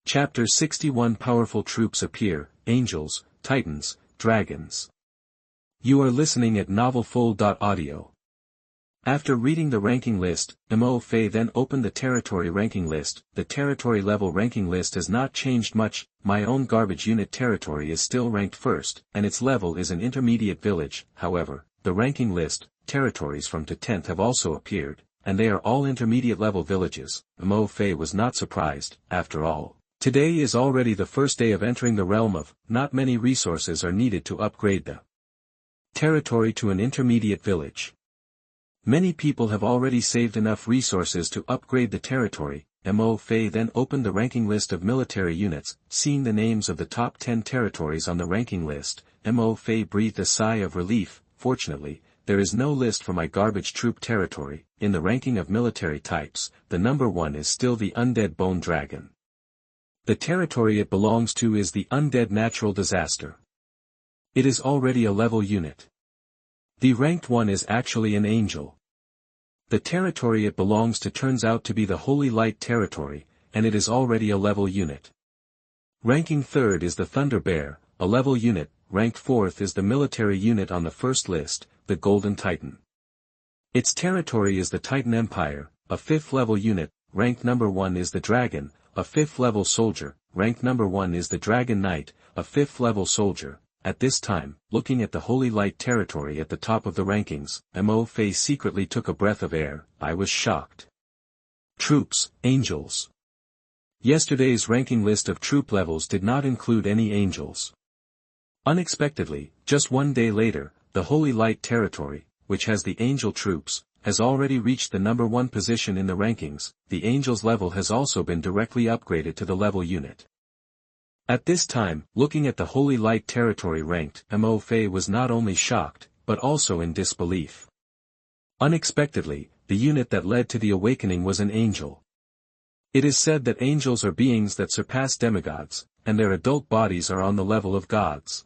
Chapter 61 Powerful troops appear, angels, titans, dragons. You are listening at novelfull.audio. After reading the ranking list, Mtlnovel then opened the territory ranking list. The territory level ranking list has not changed much. My own garbage unit territory is still ranked first, and its level is an intermediate village. However, the ranking list, territories from to 10th have also appeared, and they are all intermediate level villages. Mtlnovel was not surprised, after all. Today is already the first day of entering the realm of, not many resources are needed to upgrade the territory to an intermediate village. Many people have already saved enough resources to upgrade the territory. Mtlnovel then opened the ranking list of military units. Seeing the names of the top 10 territories on the ranking list, Mtlnovel breathed a sigh of relief. Fortunately, there is no list for my garbage troop territory. In the ranking of military types, the number 1 is still the undead bone dragon. The territory it belongs to is the undead natural disaster. It is already a level unit. The ranked 1 is actually an angel. The territory it belongs to turns out to be the Holy Light territory, and it is already a level unit. Ranking 3rd is the Thunder Bear, a level unit. Ranked 4th is the military unit on the first list, the Golden Titan. Its territory is the Titan Empire, a 5th level unit. Ranked number 1 is the Dragon, a 5th level soldier. Ranked number 1 is the Dragon Knight, a 5th level soldier. At this time, looking at the Holy Light territory at the top of the rankings, Mtlnovel secretly took a breath of air. I was shocked. Troops, angels. Yesterday's ranking list of troop levels did not include any angels. Unexpectedly, just one day later, the Holy Light territory, which has the angel troops, has already reached the number 1 position in the rankings. The angels level has also been directly upgraded to the level unit. At this time, looking at the Holy Light territory ranked, Mtlnovel was not only shocked, but also in disbelief. Unexpectedly, the unit that led to the awakening was an angel. It is said that angels are beings that surpass demigods, and their adult bodies are on the level of gods.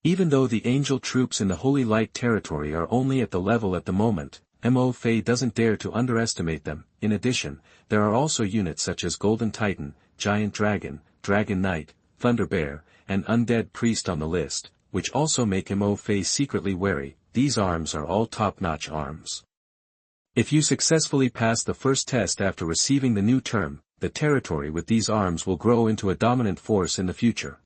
Even though the angel troops in the Holy Light territory are only at the level at the moment, Mtlnovel doesn't dare to underestimate them. In addition, there are also units such as Golden Titan, Giant Dragon, Dragon Knight, Thunder Bear, and Undead Priest on the list, which also make Mtlnovel secretly wary. These arms are all top-notch arms. If you successfully pass the first test after receiving the new term, the territory with these arms will grow into a dominant force in the future.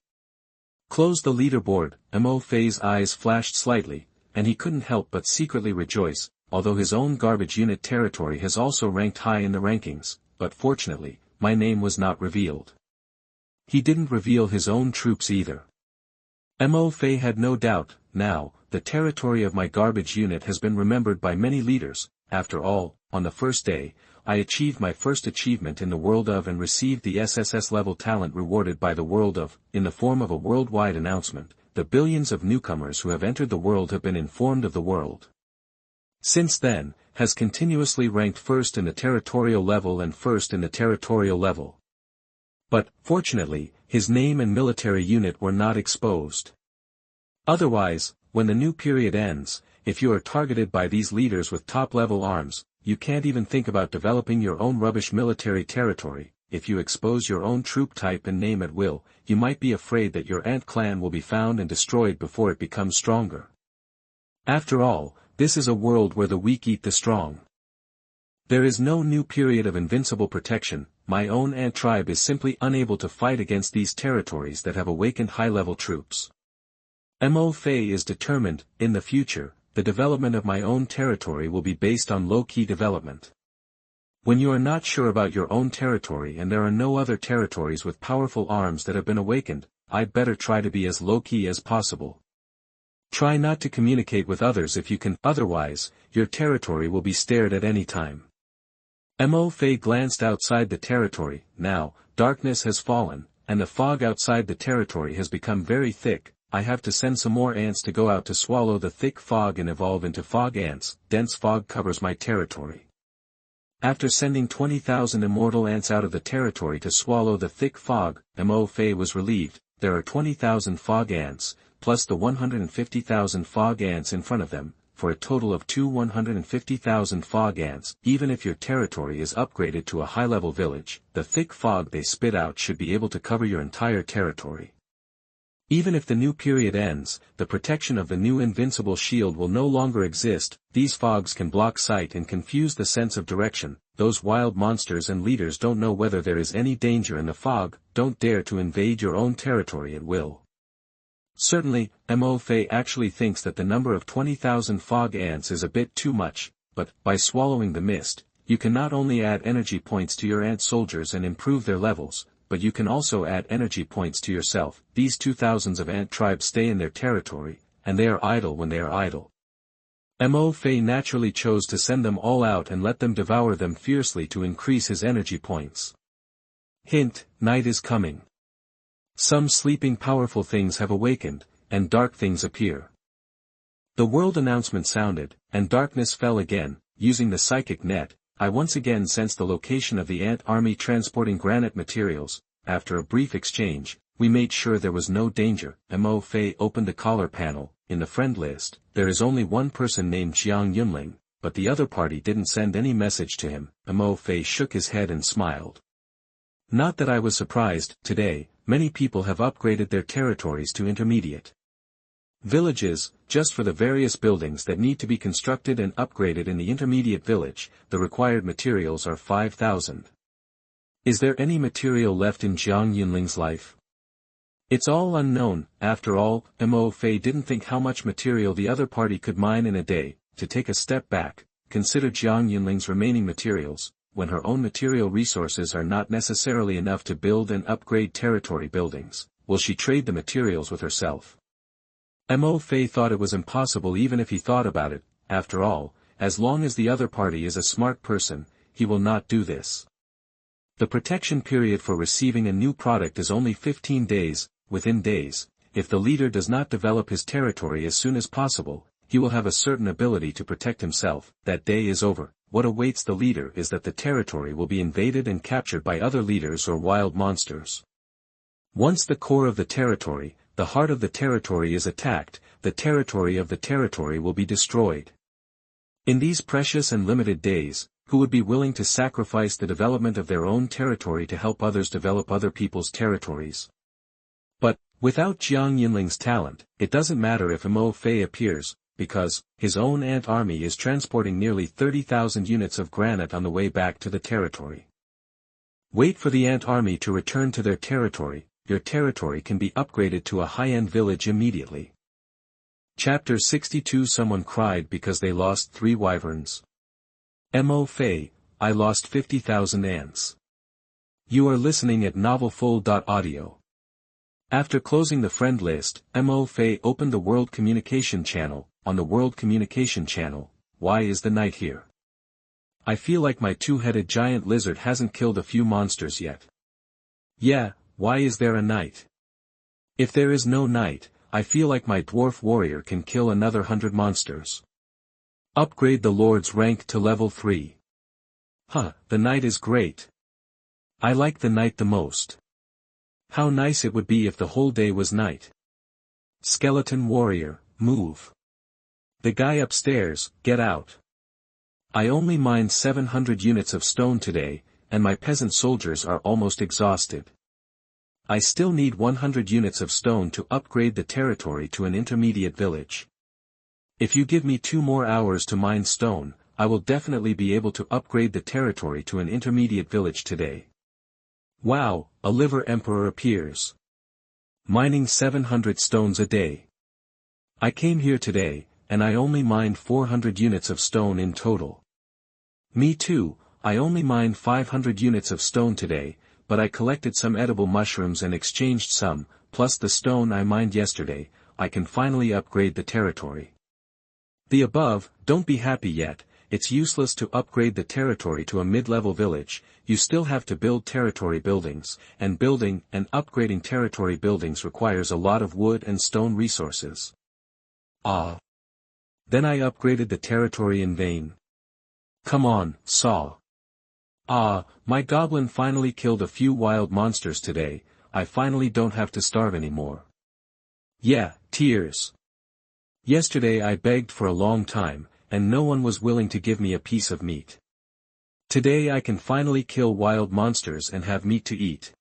Close the leaderboard. Mtlnovel's eyes flashed slightly, and he couldn't help but secretly rejoice, although his own garbage unit territory has also ranked high in the rankings, but fortunately, my name was not revealed. He didn't reveal his own troops either. Mtlnovel had no doubt. Now, the territory of my garbage unit has been remembered by many leaders. After all, on the first day, I achieved my first achievement in the world of and received the SSS level talent rewarded by the world of, in the form of a worldwide announcement. The billions of newcomers who have entered the world have been informed of the world. Since then, has continuously ranked first in the territorial level and first in the territorial level. But, fortunately, his name and military unit were not exposed. Otherwise, when the new period ends, if you are targeted by these leaders with top-level arms, you can't even think about developing your own rubbish military territory. If you expose your own troop type and name at will, you might be afraid that your ant clan will be found and destroyed before it becomes stronger. After all, this is a world where the weak eat the strong. There is no new period of invincible protection. My own ant tribe is simply unable to fight against these territories that have awakened high-level troops. Mtlnovel is determined. In the future, the development of my own territory will be based on low-key development. When you are not sure about your own territory and there are no other territories with powerful arms that have been awakened, I'd better try to be as low-key as possible. Try not to communicate with others if you can, otherwise, your territory will be stared at any time. Mtlnovel glanced outside the territory. Now, darkness has fallen, and the fog outside the territory has become very thick. I have to send some more ants to go out to swallow the thick fog and evolve into fog ants. Dense fog covers my territory. After sending 20,000 immortal ants out of the territory to swallow the thick fog, Mtlnovel was relieved. There are 20,000 fog ants, plus the 150,000 fog ants in front of them. for a total of 150,000 fog ants. Even if your territory is upgraded to a high-level village, the thick fog they spit out should be able to cover your entire territory. Even if the new period ends, the protection of the new invincible shield will no longer exist. These fogs can block sight and confuse the sense of direction. Those wild monsters and leaders don't know whether there is any danger in the fog. Don't dare to invade your own territory at will. Certainly, Mtlnovel actually thinks that the number of 20,000 fog ants is a bit too much, but, by swallowing the mist, you can not only add energy points to your ant soldiers and improve their levels, but you can also add energy points to yourself. These 2,000s of ant tribes stay in their territory, and they are idle when they are idle. Mtlnovel naturally chose to send them all out and let them devour them fiercely to increase his energy points. Hint: night is coming. Some sleeping powerful things have awakened, and dark things appear. The world announcement sounded, and darkness fell again. Using the psychic net, I once again sensed the location of the ant army transporting granite materials. After a brief exchange, we made sure there was no danger. Mtlnovel opened the caller panel. In the friend list, there is only one person named Jiang Yunling, but the other party didn't send any message to him. Mtlnovel shook his head and smiled. Not that I was surprised. Today, many people have upgraded their territories to intermediate villages. Just for the various buildings that need to be constructed and upgraded in the intermediate village, the required materials are 5,000. Is there any material left in Jiang Yunling's life? It's all unknown. After all, Mtlnovel didn't think how much material the other party could mine in a day. To take a step back, consider Jiang Yunling's remaining materials. When her own material resources are not necessarily enough to build and upgrade territory buildings, will she trade the materials with herself? Mtlnovel thought it was impossible even if he thought about it. After all, as long as the other party is a smart person, he will not do this. The protection period for receiving a new product is only 15 days. Within days, if the leader does not develop his territory as soon as possible, he will have a certain ability to protect himself. That day is over. What awaits the leader is that the territory will be invaded and captured by other leaders or wild monsters. Once the core of the territory, the heart of the territory is attacked, the territory of the territory will be destroyed. In these precious and limited days, who would be willing to sacrifice the development of their own territory to help others develop other people's territories? But, without Jiang Yunling's talent, it doesn't matter if Mtlnovel appears, because his own ant army is transporting nearly 30,000 units of granite on the way back to the territory. Wait for the ant army to return to their territory. Your territory can be upgraded to a high-end village immediately. Chapter 62. Someone cried because they lost 3 wyverns. Mtlnovel, I lost 50,000 ants. You are listening at novelfull.audio. After closing the friend list, Mtlnovel opened the World Communication channel. On the World Communication channel, why is the night here? I feel like my 2-headed giant lizard hasn't killed a few monsters yet. Yeah, why is there a night? If there is no night, I feel like my dwarf warrior can kill another 100 monsters. Upgrade the Lord's rank to level 3. Huh, the night is great. I like the night the most. How nice it would be if the whole day was night. Skeleton warrior, move. The guy upstairs, get out. I only mined 700 units of stone today, and my peasant soldiers are almost exhausted. I still need 100 units of stone to upgrade the territory to an intermediate village. If you give me 2 more hours to mine stone, I will definitely be able to upgrade the territory to an intermediate village today. Wow, a liver emperor appears. Mining 700 stones a day. I came here today, and I only mined 400 units of stone in total. Me too, I only mined 500 units of stone today, but I collected some edible mushrooms and exchanged some, plus the stone I mined yesterday. I can finally upgrade the territory. The above, don't be happy yet. It's useless to upgrade the territory to a mid-level village. You still have to build territory buildings, and building and upgrading territory buildings requires a lot of wood and stone resources. Then I upgraded the territory in vain. Come on, Saw. My goblin finally killed a few wild monsters today. I finally don't have to starve anymore. Yeah, tears. Yesterday I begged for a long time, and no one was willing to give me a piece of meat. Today I can finally kill wild monsters and have meat to eat.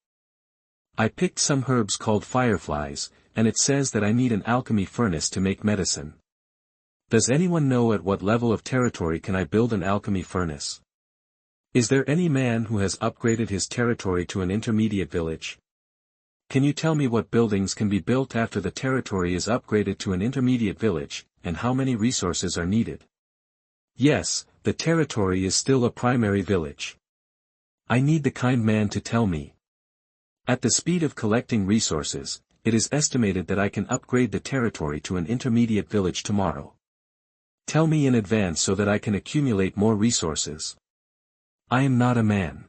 I picked some herbs called fireflies, and it says that I need an alchemy furnace to make medicine. Does anyone know at what level of territory can I build an alchemy furnace? Is there any man who has upgraded his territory to an intermediate village? Can you tell me what buildings can be built after the territory is upgraded to an intermediate village, and how many resources are needed? Yes, the territory is still a primary village. I need the kind man to tell me. At the speed of collecting resources, it is estimated that I can upgrade the territory to an intermediate village tomorrow. Tell me in advance so that I can accumulate more resources. I am not a man.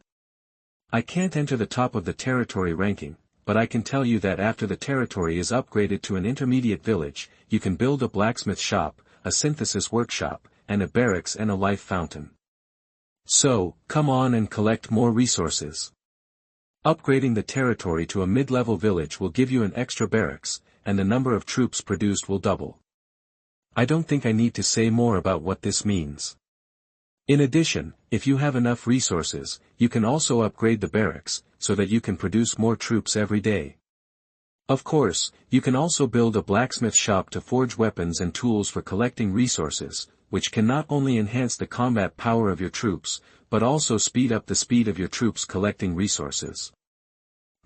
I can't enter the top of the territory ranking, but I can tell you that after the territory is upgraded to an intermediate village, you can build a blacksmith shop, a synthesis workshop, and a barracks and a life fountain. So, come on and collect more resources. Upgrading the territory to a mid-level village will give you an extra barracks, and the number of troops produced will double. I don't think I need to say more about what this means. In addition, if you have enough resources, you can also upgrade the barracks, so that you can produce more troops every day. Of course, you can also build a blacksmith shop to forge weapons and tools for collecting resources, which can not only enhance the combat power of your troops, but also speed up the speed of your troops collecting resources.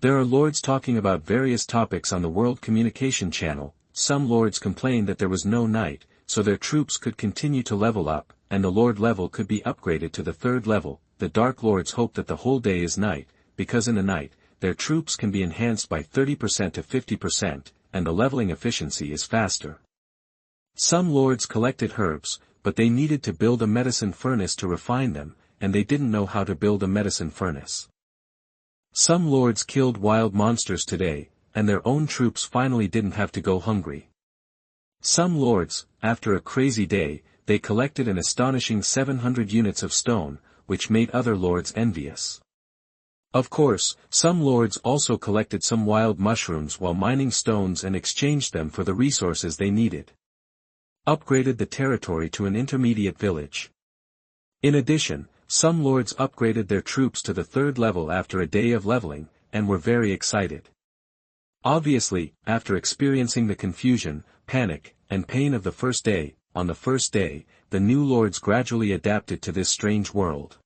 There are lords talking about various topics on the World Communication Channel. Some lords complained that there was no night, so their troops could continue to level up, and the lord level could be upgraded to the 3rd level. The Dark Lords hope that the whole day is night, because in the night, their troops can be enhanced by 30% to 50%, and the leveling efficiency is faster. Some lords collected herbs, but they needed to build a medicine furnace to refine them, and they didn't know how to build a medicine furnace. Some lords killed wild monsters today, and their own troops finally didn't have to go hungry. Some lords, after a crazy day, they collected an astonishing 700 units of stone, which made other lords envious. Of course, some lords also collected some wild mushrooms while mining stones and exchanged them for the resources they needed. Upgraded the territory to an intermediate village. In addition, some lords upgraded their troops to the 3rd level after a day of leveling, and were very excited. Obviously, after experiencing the confusion, panic, and pain of the first day, on the first day, the new lords gradually adapted to this strange world.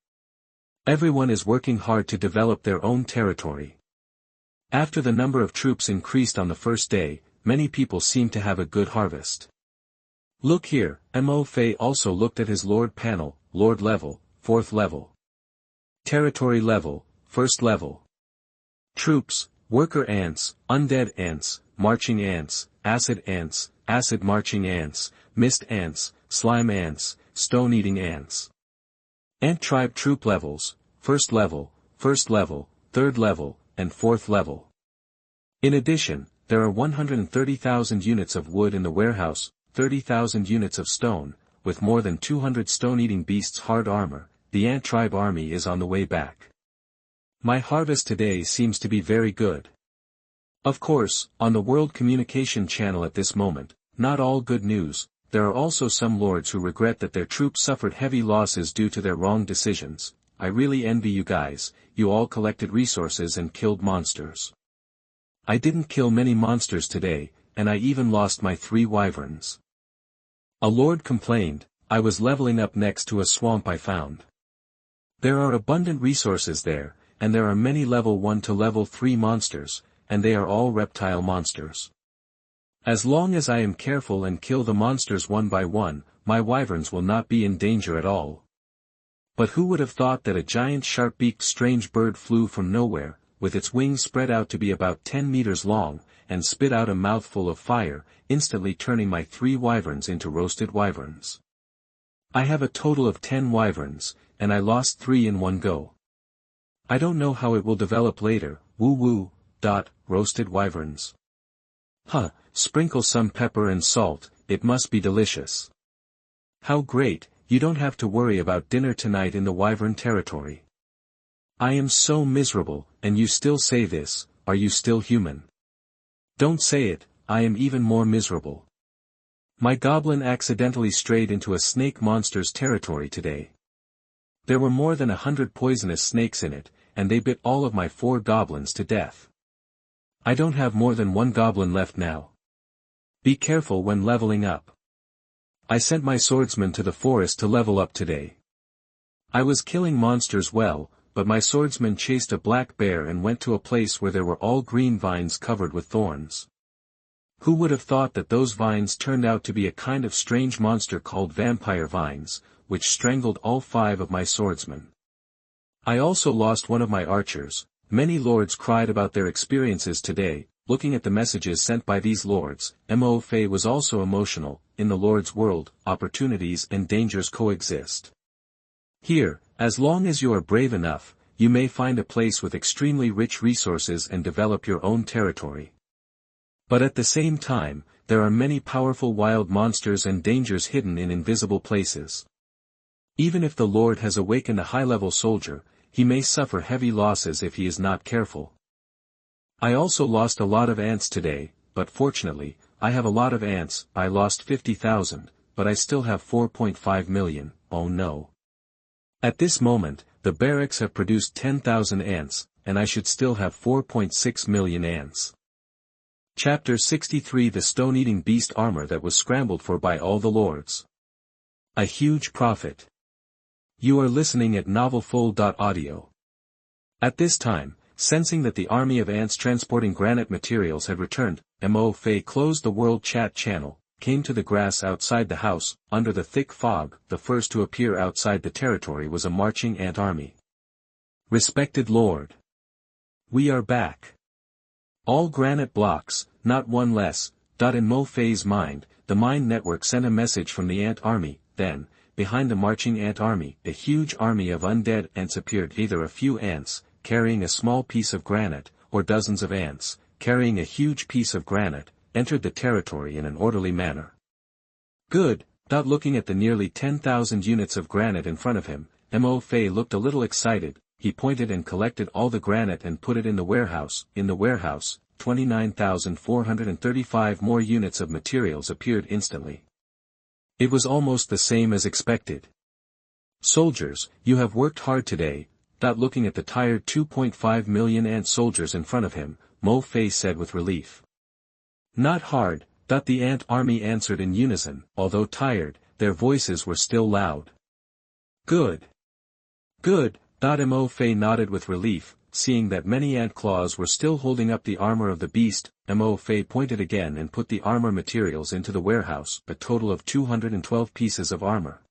Everyone is working hard to develop their own territory. After the number of troops increased on the first day, many people seem to have a good harvest. Look here, Mtlnovel also looked at his lord panel, lord level, 4th level. Territory level, 1st level. Troops, worker ants, undead ants, marching ants, acid marching ants, mist ants, slime ants, stone-eating ants. Ant tribe troop levels, 1st level, 1st level, 3rd level, and 4th level. In addition, there are 130,000 units of wood in the warehouse, 30,000 units of stone, with more than 200 stone-eating beasts' hard armor. The ant tribe army is on the way back. My harvest today seems to be very good. Of course, on the World Communication Channel at this moment, not all good news. There are also some lords who regret that their troops suffered heavy losses due to their wrong decisions. I really envy you guys, you all collected resources and killed monsters. I didn't kill many monsters today, and I even lost my 3 wyverns. A lord complained, I was leveling up next to a swamp I found. There are abundant resources there, and there are many level 1 to level 3 monsters, and they are all reptile monsters. As long as I am careful and kill the monsters one by one, my wyverns will not be in danger at all. But who would have thought that a giant sharp-beaked strange bird flew from nowhere, with its wings spread out to be about 10 meters long, and spit out a mouthful of fire, instantly turning my 3 wyverns into roasted wyverns. I have a total of 10 wyverns, and I lost 3 in one go. I don't know how it will develop later, woo. Roasted wyverns. Sprinkle some pepper and salt, it must be delicious. How great, you don't have to worry about dinner tonight in the wyvern territory. I am so miserable, and you still say this, are you still human? Don't say it, I am even more miserable. My goblin accidentally strayed into a snake monster's territory today. There were more than 100 poisonous snakes in it, and they bit all of my 4 goblins to death. I don't have more than 1 goblin left now. Be careful when leveling up. I sent my swordsman to the forest to level up today. I was killing monsters well, but my swordsman chased a black bear and went to a place where there were all green vines covered with thorns. Who would have thought that those vines turned out to be a kind of strange monster called vampire vines, which strangled all 5 of my swordsmen. I also lost one of my archers. Many lords cried about their experiences today. Looking at the messages sent by these lords, Mtlnovel was also emotional. In the Lord's world, opportunities and dangers coexist. Here, as long as you are brave enough, you may find a place with extremely rich resources and develop your own territory. But at the same time, there are many powerful wild monsters and dangers hidden in invisible places. Even if the Lord has awakened a high-level soldier, he may suffer heavy losses if he is not careful. I also lost a lot of ants today, but fortunately, I have a lot of ants. I lost 50,000, but I still have 4.5 million, oh no. At this moment, the barracks have produced 10,000 ants, and I should still have 4.6 million ants. Chapter 63 The Stone-Eating Beast Armor that was scrambled for by all the lords. A huge profit. You are listening at MaleProtagonist. At this time, sensing that the army of ants transporting granite materials had returned, Mtlnovel closed the world chat channel, came to the grass outside the house, under the thick fog. The first to appear outside the territory was a marching ant army. Respected Lord. We are back. All granite blocks, not one less. In Mtlnovel's mind, the mind network sent a message from the ant army. Then, behind the marching ant army, a huge army of undead ants appeared. Either a few ants, carrying a small piece of granite, or dozens of ants, carrying a huge piece of granite, entered the territory in an orderly manner. Good. Looking at the nearly 10,000 units of granite in front of him, Mtlnovel looked a little excited. He pointed and collected all the granite and put it in the warehouse. In the warehouse, 29,435 more units of materials appeared instantly. It was almost the same as expected. Soldiers, you have worked hard today. Looking at the tired 2.5 million ant soldiers in front of him, Mtlnovel said with relief. Not hard. The ant army answered in unison. Although tired, their voices were still loud. Good. Good. Mtlnovel nodded with relief, seeing that many ant claws were still holding up the armor of the beast. Mtlnovel pointed again and put the armor materials into the warehouse, a total of 212 pieces of armor.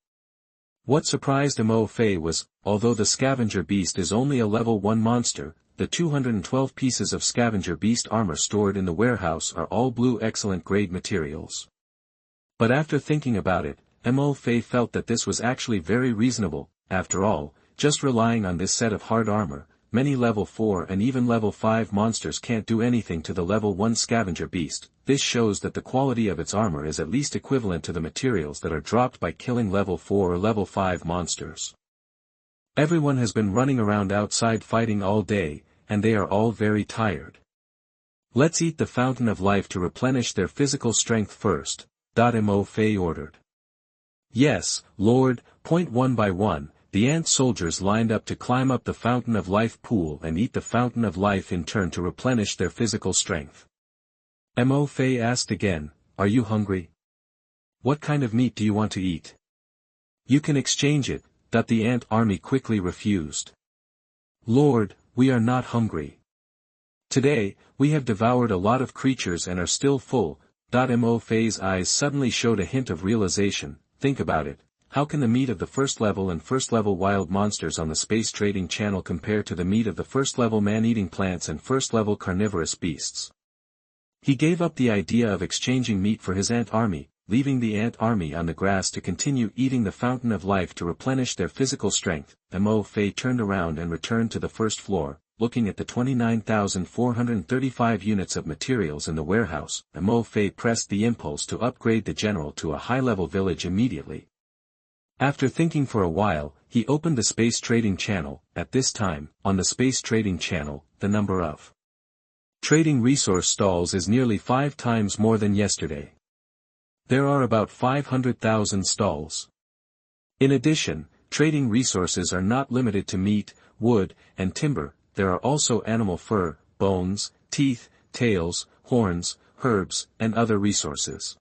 What surprised Mtlnovel was, although the scavenger beast is only a level 1 monster, the 212 pieces of scavenger beast armor stored in the warehouse are all blue excellent grade materials. But after thinking about it, Mtlnovel felt that this was actually very reasonable. After all, just relying on this set of hard armor, many level 4 and even level 5 monsters can't do anything to the level 1 scavenger beast. This shows that the quality of its armor is at least equivalent to the materials that are dropped by killing level 4 or level 5 monsters. Everyone has been running around outside fighting all day, and they are all very tired. Let's eat the fountain of life to replenish their physical strength first. Mtlnovel ordered. Yes, Lord. One by one, the ant soldiers lined up to climb up the fountain of life pool and eat the fountain of life in turn to replenish their physical strength. Mtlnovel asked again, are you hungry? What kind of meat do you want to eat? You can exchange it. The ant army quickly refused. Lord, we are not hungry. Today, we have devoured a lot of creatures and are still full. Mtnovel's eyes suddenly showed a hint of realization. Think about it. How can the meat of the first level and first level wild monsters on the space trading channel compare to the meat of the first level man-eating plants and first level carnivorous beasts? He gave up the idea of exchanging meat for his ant army, leaving the ant army on the grass to continue eating the fountain of life to replenish their physical strength. Mtlnovel turned around and returned to the first floor, looking at the 29,435 units of materials in the warehouse. Mtlnovel pressed the impulse to upgrade the general to a high-level village immediately. After thinking for a while, he opened the space trading channel. At this time, on the space trading channel, the number of trading resource stalls is nearly 5 times more than yesterday. There are about 500,000 stalls. In addition, trading resources are not limited to meat, wood, and timber. There are also animal fur, bones, teeth, tails, horns, herbs, and other resources.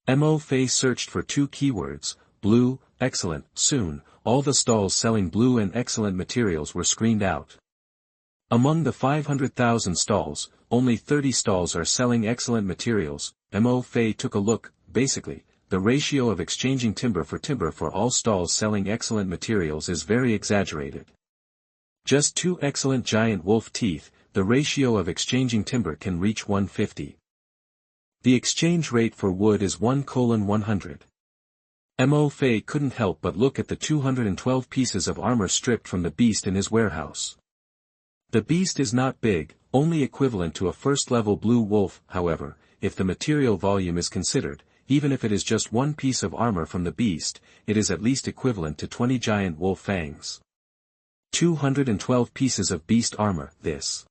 Mtlnovel searched for 2 keywords, blue, excellent. Soon, all the stalls selling blue and excellent materials were screened out. Among the 500,000 stalls, only 30 stalls are selling excellent materials. Mtlnovel took a look. Basically, the ratio of exchanging timber for all stalls selling excellent materials is very exaggerated. Just 2 excellent giant wolf teeth, the ratio of exchanging timber can reach 150. The exchange rate for wood is 1:100. Mtlnovel couldn't help but look at the 212 pieces of armor stripped from the beast in his warehouse. The beast is not big, only equivalent to a first-level blue wolf. However, if the material volume is considered, even if it is just 1 piece of armor from the beast, it is at least equivalent to 20 giant wolf fangs. 212 pieces of beast armor. This.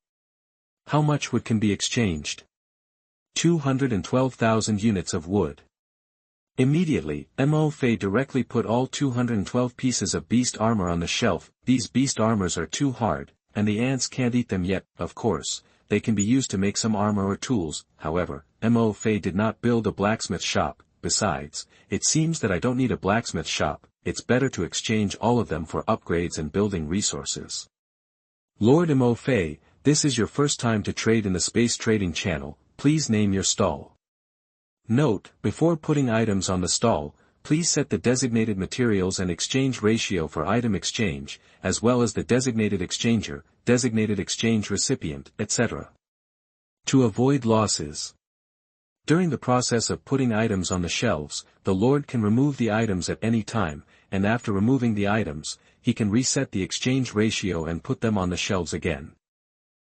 How much wood can be exchanged? 212,000 units of wood. Immediately, Mtlnovel directly put all 212 pieces of beast armor on the shelf. These beast armors are too hard, and the ants can't eat them yet. Of course, they can be used to make some armor or tools. However, Mtlnovel did not build a blacksmith shop. Besides, it seems that I don't need a blacksmith shop. It's better to exchange all of them for upgrades and building resources. Lord Mtlnovel, this is your first time to trade in the space trading channel. Please name your stall. Note, before putting items on the stall, please set the designated materials and exchange ratio for item exchange, as well as the designated exchanger, designated exchange recipient, etc. To avoid losses. During the process of putting items on the shelves, the Lord can remove the items at any time, and after removing the items, he can reset the exchange ratio and put them on the shelves again.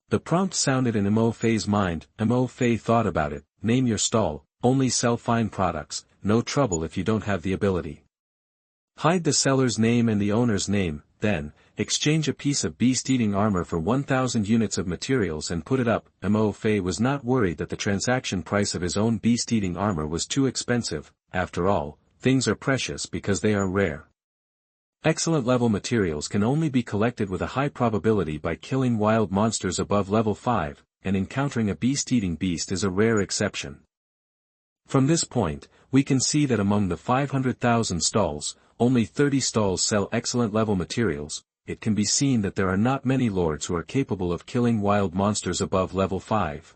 The prompt sounded in Mtlnovel's mind. Mtlnovel thought about it. Name your stall, only sell fine products, no trouble if you don't have the ability. Hide the seller's name and the owner's name, then, exchange a piece of beast-eating armor for 1,000 units of materials and put it up. Mtlnovel was not worried that the transaction price of his own beast-eating armor was too expensive. After all, things are precious because they are rare. Excellent level materials can only be collected with a high probability by killing wild monsters above level 5, and encountering a beast-eating beast is a rare exception. From this point, we can see that among the 500,000 stalls, only 30 stalls sell excellent level materials. It can be seen that there are not many lords who are capable of killing wild monsters above level 5.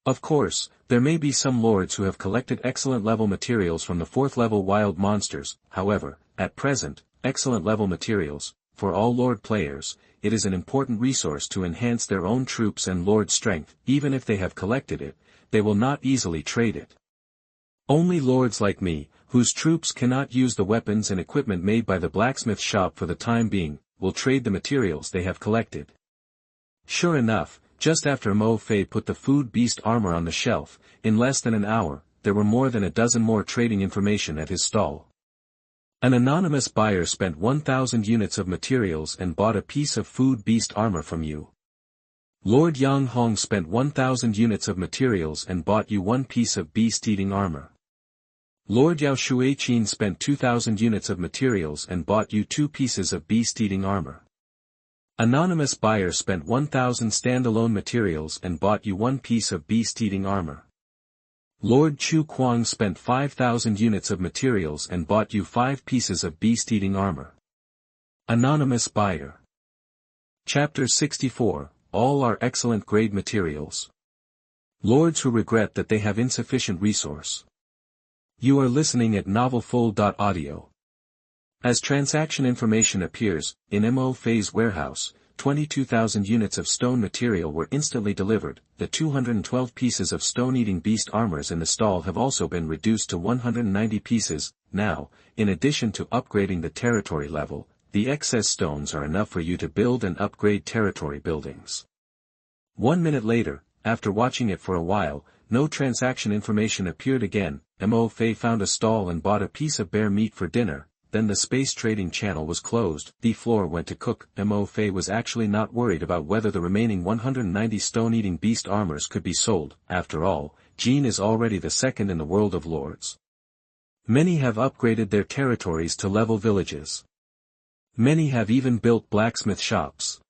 Of course, there may be some lords who have collected excellent level materials from the 4th level wild monsters. However, at present, excellent level materials, for all lord players, it is an important resource to enhance their own troops and lord strength. Even if they have collected it, they will not easily trade it. Only lords like me, whose troops cannot use the weapons and equipment made by the blacksmith shop for the time being, will trade the materials they have collected. Sure enough, just after Mtlnovel put the food beast armor on the shelf, in less than an hour, there were more than a dozen more trading information at his stall. An anonymous buyer spent 1,000 units of materials and bought a piece of food beast armor from you. Lord Yang Hong spent 1,000 units of materials and bought you 1 piece of beast-eating armor. Lord Yao Shuiqin spent 2,000 units of materials and bought you 2 pieces of beast-eating armor. Anonymous buyer spent 1,000 standalone materials and bought you 1 piece of beast-eating armor. Lord Chu Kuang spent 5,000 units of materials and bought you 5 pieces of beast-eating armor. Anonymous buyer. Chapter 64, All are excellent grade materials. Lords who regret that they have insufficient resource. You are listening at NovelFull.audio. As transaction information appears, in Mtlnovel's warehouse, 22,000 units of stone material were instantly delivered. The 212 pieces of stone-eating beast armors in the stall have also been reduced to 190 pieces. Now, in addition to upgrading the territory level, the excess stones are enough for you to build and upgrade territory buildings. 1 minute later, after watching it for a while, no transaction information appeared again. Mtlnovel found a stall and bought a piece of bear meat for dinner. then the space trading channel was closed. The floor went to cook. Mtlnovel was actually not worried about whether the remaining 190 stone-eating beast armors could be sold. After all, Jean is already the second in the world of lords. Many have upgraded their territories to level villages. Many have even built blacksmith shops.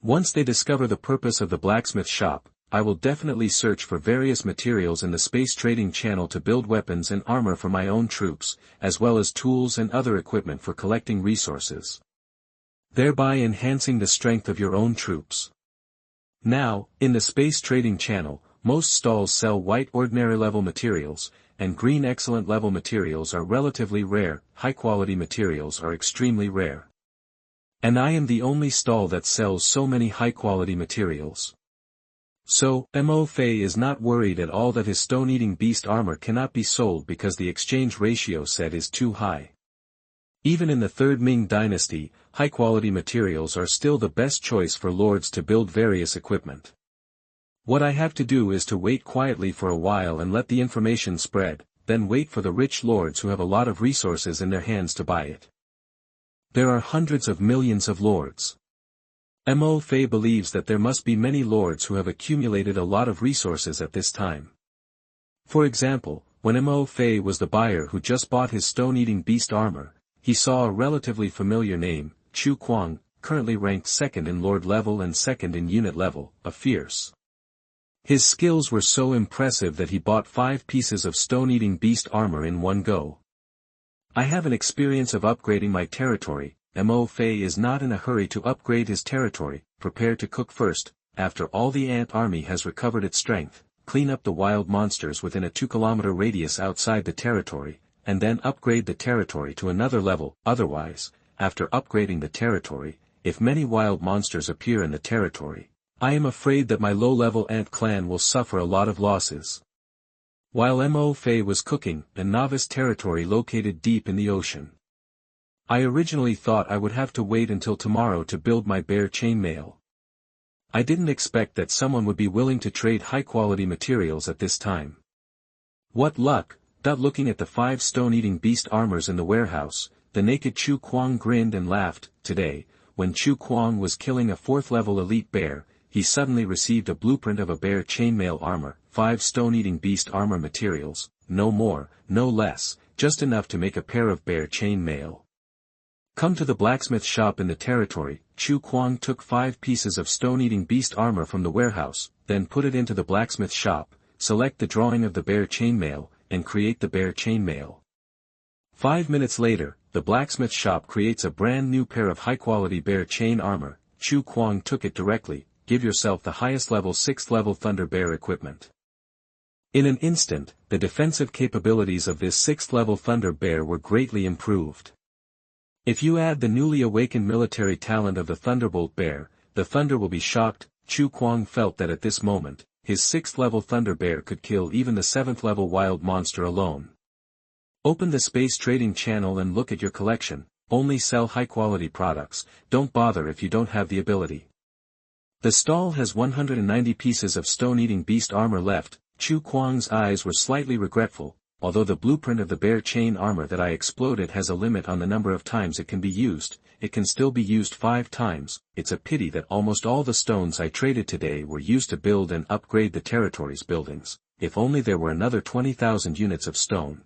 Once they discover the purpose of the blacksmith shop, I will definitely search for various materials in the space trading channel to build weapons and armor for my own troops, as well as tools and other equipment for collecting resources, thereby enhancing the strength of your own troops. Now, in the space trading channel, most stalls sell white ordinary level materials, and green excellent level materials are relatively rare. High-quality materials are extremely rare. And I am the only stall that sells so many high-quality materials. So, Mtlnovel is not worried at all that his stone-eating beast armor cannot be sold because the exchange ratio said is too high. Even in the 3rd Ming dynasty, high-quality materials are still the best choice for lords to build various equipment. What I have to do is to wait quietly for a while and let the information spread, then wait for the rich lords who have a lot of resources in their hands to buy it. There are hundreds of millions of lords. Mtlnovel believes that there must be many lords who have accumulated a lot of resources at this time. For example, when Mtlnovel was the buyer who just bought his stone-eating beast armor, he saw a relatively familiar name, Chu Kuang, currently ranked 2nd in lord level and 2nd in unit level, a fierce. His skills were so impressive that he bought 5 pieces of stone-eating beast armor in one go. I have an experience of upgrading my territory. Mtlnovel is not in a hurry to upgrade his territory. Prepare to cook first. After all the ant army has recovered its strength, clean up the wild monsters within a 2-kilometer radius outside the territory, and then upgrade the territory to another level. Otherwise, after upgrading the territory, if many wild monsters appear in the territory, I am afraid that my low-level ant clan will suffer a lot of losses. While Mtlnovel was cooking, a novice territory located deep in the ocean. I originally thought I would have to wait until tomorrow to build my bear chainmail. I didn't expect that someone would be willing to trade high-quality materials at this time. What luck! Looking at the 5 stone-eating beast armors in the warehouse, the naked Chu Kuang grinned and laughed. Today, when Chu Kuang was killing a 4th-level elite bear, he suddenly received a blueprint of a bear chainmail armor, 5 stone-eating beast armor materials, no more, no less, just enough to make a pair of bear chainmail. Come to the blacksmith shop in the territory. Chu Kuang took 5 pieces of stone-eating beast armor from the warehouse, then put it into the blacksmith shop, select the drawing of the bear chainmail, and create the bear chainmail. 5 minutes later, the blacksmith shop creates a brand new pair of high-quality bear chain armor. Chu Kuang took it directly. Give yourself the highest level 6th level Thunder Bear equipment. In an instant, the defensive capabilities of this 6th level Thunder Bear were greatly improved. If you add the newly awakened military talent of the Thunderbolt Bear, the Thunder will be shocked. Chu Kuang felt that at this moment, his 6th level Thunder Bear could kill even the 7th level wild monster alone. Open the space trading channel and look at your collection. Only sell high quality products. Don't bother if you don't have the ability. The stall has 190 pieces of stone-eating beast armor left. Chu Kuang's eyes were slightly regretful. Although the blueprint of the bear chain armor that I exploded has a limit on the number of times it can be used, it can still be used 5 times. It's a pity that almost all the stones I traded today were used to build and upgrade the territory's buildings. If only there were another 20,000 units of stone.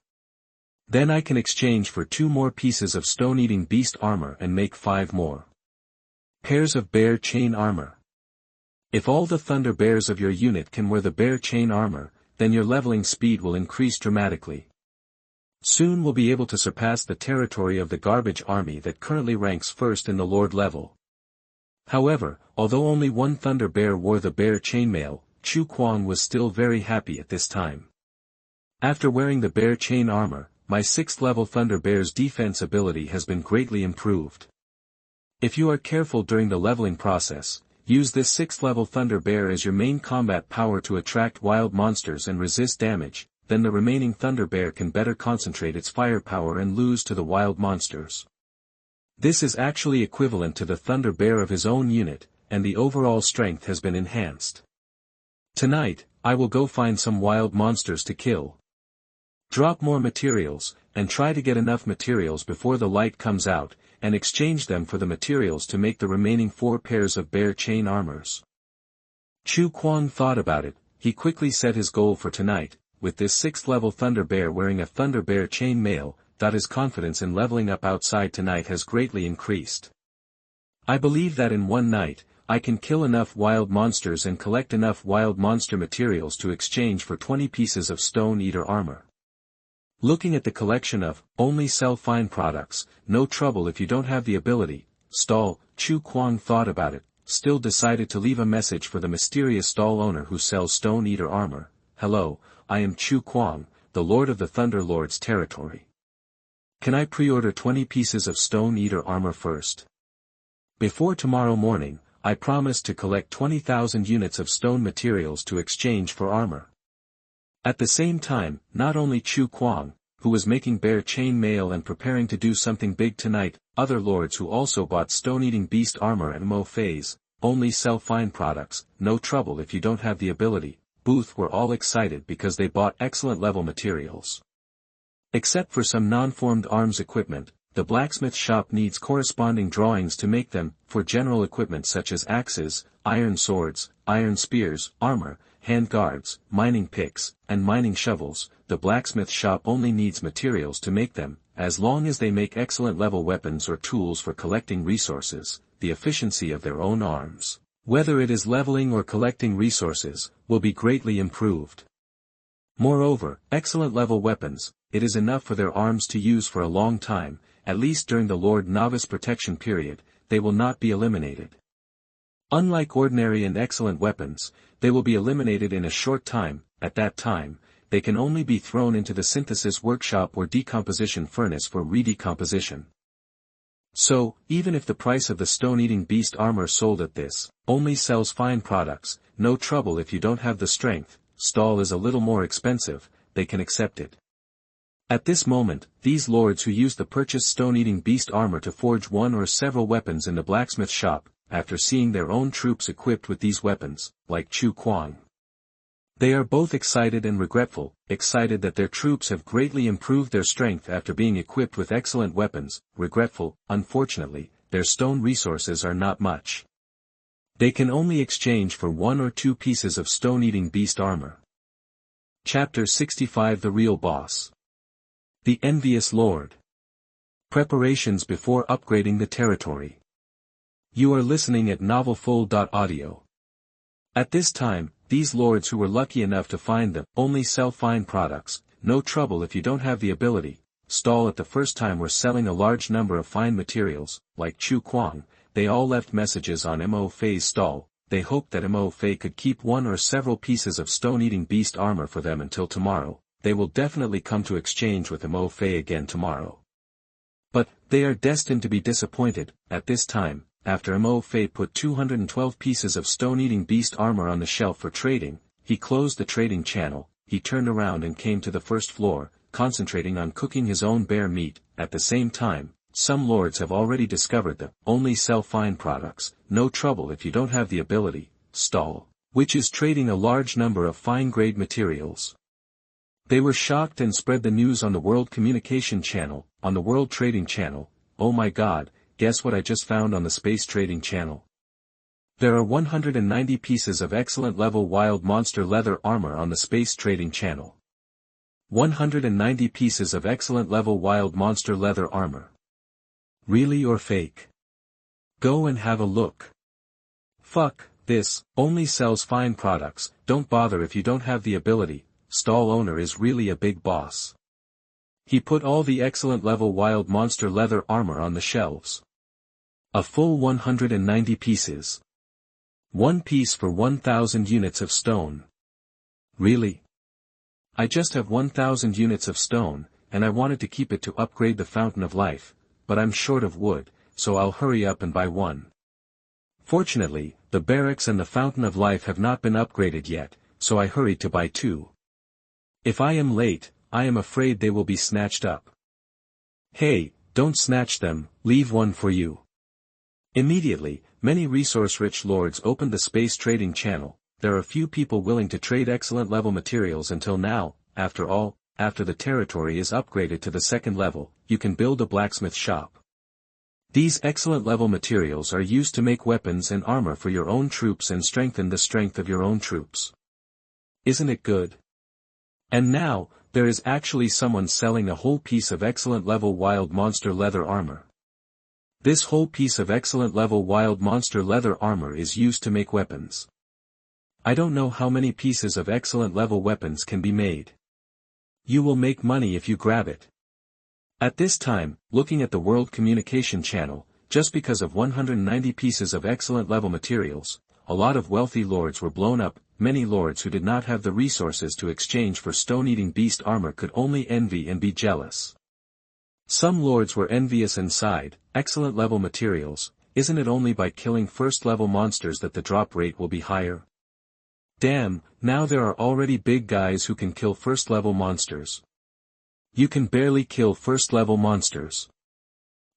Then I can exchange for 2 more pieces of stone-eating beast armor and make 5 more pairs of bear chain armor. If all the Thunder Bears of your unit can wear the bear chain armor, then your leveling speed will increase dramatically. Soon we'll be able to surpass the territory of the garbage army that currently ranks 1st in the Lord level. However, although only 1 Thunder Bear wore the bear chainmail, Chu Kuang was still very happy at this time. After wearing the bear chain armor, my 6th level Thunder Bear's defense ability has been greatly improved. If you are careful during the leveling process, use this 6th level Thunder Bear as your main combat power to attract wild monsters and resist damage, then the remaining Thunder Bear can better concentrate its firepower and lose to the wild monsters. This is actually equivalent to the Thunder Bear of his own unit, and the overall strength has been enhanced. Tonight, I will go find some wild monsters to kill. Drop more materials. and try to get enough materials before the light comes out, and exchange them for the materials to make the remaining 4 pairs of bear chain armors. Chu Kuang thought about it. He quickly set his goal for tonight. With this 6th level Thunder Bear wearing a Thunder Bear chain mail, his confidence in leveling up outside tonight has greatly increased. I believe that in one night, I can kill enough wild monsters and collect enough wild monster materials to exchange for 20 pieces of Stone Eater armor. Looking at the collection of, only sell fine products, no trouble if you don't have the ability, stall, Chu Kuang thought about it, still decided to leave a message for the mysterious stall owner who sells Stone Eater armor. Hello, I am Chu Kuang, the Lord of the Thunder Lord's territory. Can I pre-order 20 pieces of Stone Eater armor first? Before tomorrow morning, I promise to collect 20,000 units of stone materials to exchange for armor. At the same time, not only Chu Kuang, who was making bear chain mail and preparing to do something big tonight, other lords who also bought stone-eating beast armor and Mo Fei's, only sell fine products, no trouble if you don't have the ability, booth were all excited because they bought excellent level materials. Except for some non-formed arms equipment, the blacksmith shop needs corresponding drawings to make them. For general equipment such as axes, iron swords, iron spears, armor, hand guards, mining picks, and mining shovels, the blacksmith shop only needs materials to make them. As long as they make excellent level weapons or tools for collecting resources, the efficiency of their own arms, whether it is leveling or collecting resources, will be greatly improved. Moreover, excellent level weapons, it is enough for their arms to use for a long time, at least during the Lord Novice protection period, they will not be eliminated. Unlike ordinary and excellent weapons, they will be eliminated in a short time. At that time, they can only be thrown into the synthesis workshop or decomposition furnace for redecomposition. So, even if the price of the stone-eating beast armor sold at this, only sells fine products, no trouble if you don't have the strength, stall is a little more expensive, they can accept it. At this moment, these lords who used the purchased stone-eating beast armor to forge one or several weapons in the blacksmith shop, after seeing their own troops equipped with these weapons, like Chu Kuang. They are both excited and regretful, excited that their troops have greatly improved their strength after being equipped with excellent weapons, regretful, unfortunately, their stone resources are not much. They can only exchange for 1 or 2 pieces of stone-eating beast armor. Chapter 65 The Real Boss. The Envious Lord. Preparations before upgrading the territory. You are listening at novelfull.audio. At this time, these lords who were lucky enough to find them only sell fine products, no trouble if you don't have the ability, stall at the first time were selling a large number of fine materials, like Chu Kuang. They all left messages on Mo Fei's stall. They hoped that Mo Fei could keep 1 or several pieces of stone-eating beast armor for them until tomorrow. They will definitely come to exchange with Mo Fei again tomorrow. But, they are destined to be disappointed. At this time, after Mo Fei put 212 pieces of stone-eating beast armor on the shelf for trading, he closed the trading channel, he turned around and came to the first floor, concentrating on cooking his own bear meat. At the same time, some lords have already discovered that only sell fine products, no trouble if you don't have the ability, stall, which is trading a large number of fine-grade materials. They were shocked and spread the news on the World Communication Channel, on the World Trading Channel. Oh my god, guess what I just found on the Space Trading Channel? There are 190 pieces of excellent level wild monster leather armor on the Space Trading Channel. 190 pieces of excellent level wild monster leather armor. Really or fake? Go and have a look. Fuck, this, only sells fine products, don't bother if you don't have the ability. Stall owner is really a big boss. He put all the excellent level wild monster leather armor on the shelves. A full 190 pieces. 1 piece for 1,000 units of stone. Really? I just have 1,000 units of stone, and I wanted to keep it to upgrade the Fountain of Life, but I'm short of wood, so I'll hurry up and buy one. Fortunately, the barracks and the Fountain of Life have not been upgraded yet, so I hurried to buy 2. If I am late, I am afraid they will be snatched up. Hey, don't snatch them, leave one for you. Immediately, many resource-rich lords opened the Space Trading Channel. There are few people willing to trade excellent level materials until now. After all, after the territory is upgraded to the second level, you can build a blacksmith shop. These excellent level materials are used to make weapons and armor for your own troops and strengthen the strength of your own troops. Isn't it good? And now, there is actually someone selling a whole piece of excellent level wild monster leather armor. This whole piece of excellent level wild monster leather armor is used to make weapons. I don't know how many pieces of excellent level weapons can be made. You will make money if you grab it. At this time, looking at the World Communication Channel, just because of 190 pieces of excellent level materials, a lot of wealthy lords were blown up. Many lords who did not have the resources to exchange for stone-eating beast armor could only envy and be jealous. Some lords were envious and sighed, excellent level materials, isn't it only by killing first level monsters that the drop rate will be higher? Damn, now there are already big guys who can kill first level monsters. You can barely kill first level monsters.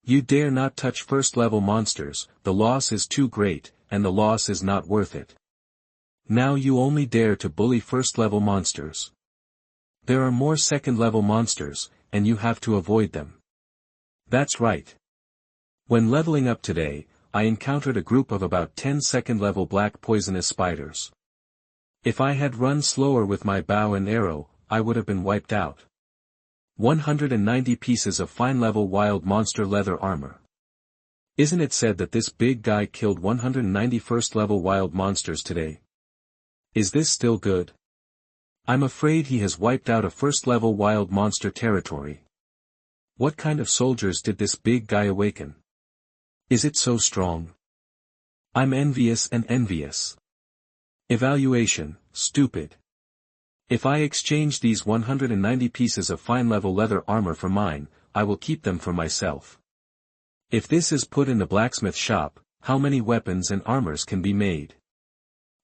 You dare not touch first level monsters, the loss is too great, and the loss is not worth it. Now you only dare to bully first level monsters. There are more second level monsters, and you have to avoid them. That's right. When leveling up today, I encountered a group of about 10 second level black poisonous spiders. If I had run slower with my bow and arrow, I would have been wiped out. 190 pieces of fine level wild monster leather armor. Isn't it said that this big guy killed 190 first level wild monsters today? Is this still good? I'm afraid he has wiped out a first-level wild monster territory. What kind of soldiers did this big guy awaken? Is it so strong? I'm envious and envious. Evaluation, stupid. If I exchange these 190 pieces of fine-level leather armor for mine, I will keep them for myself. If this is put in the blacksmith shop, how many weapons and armors can be made?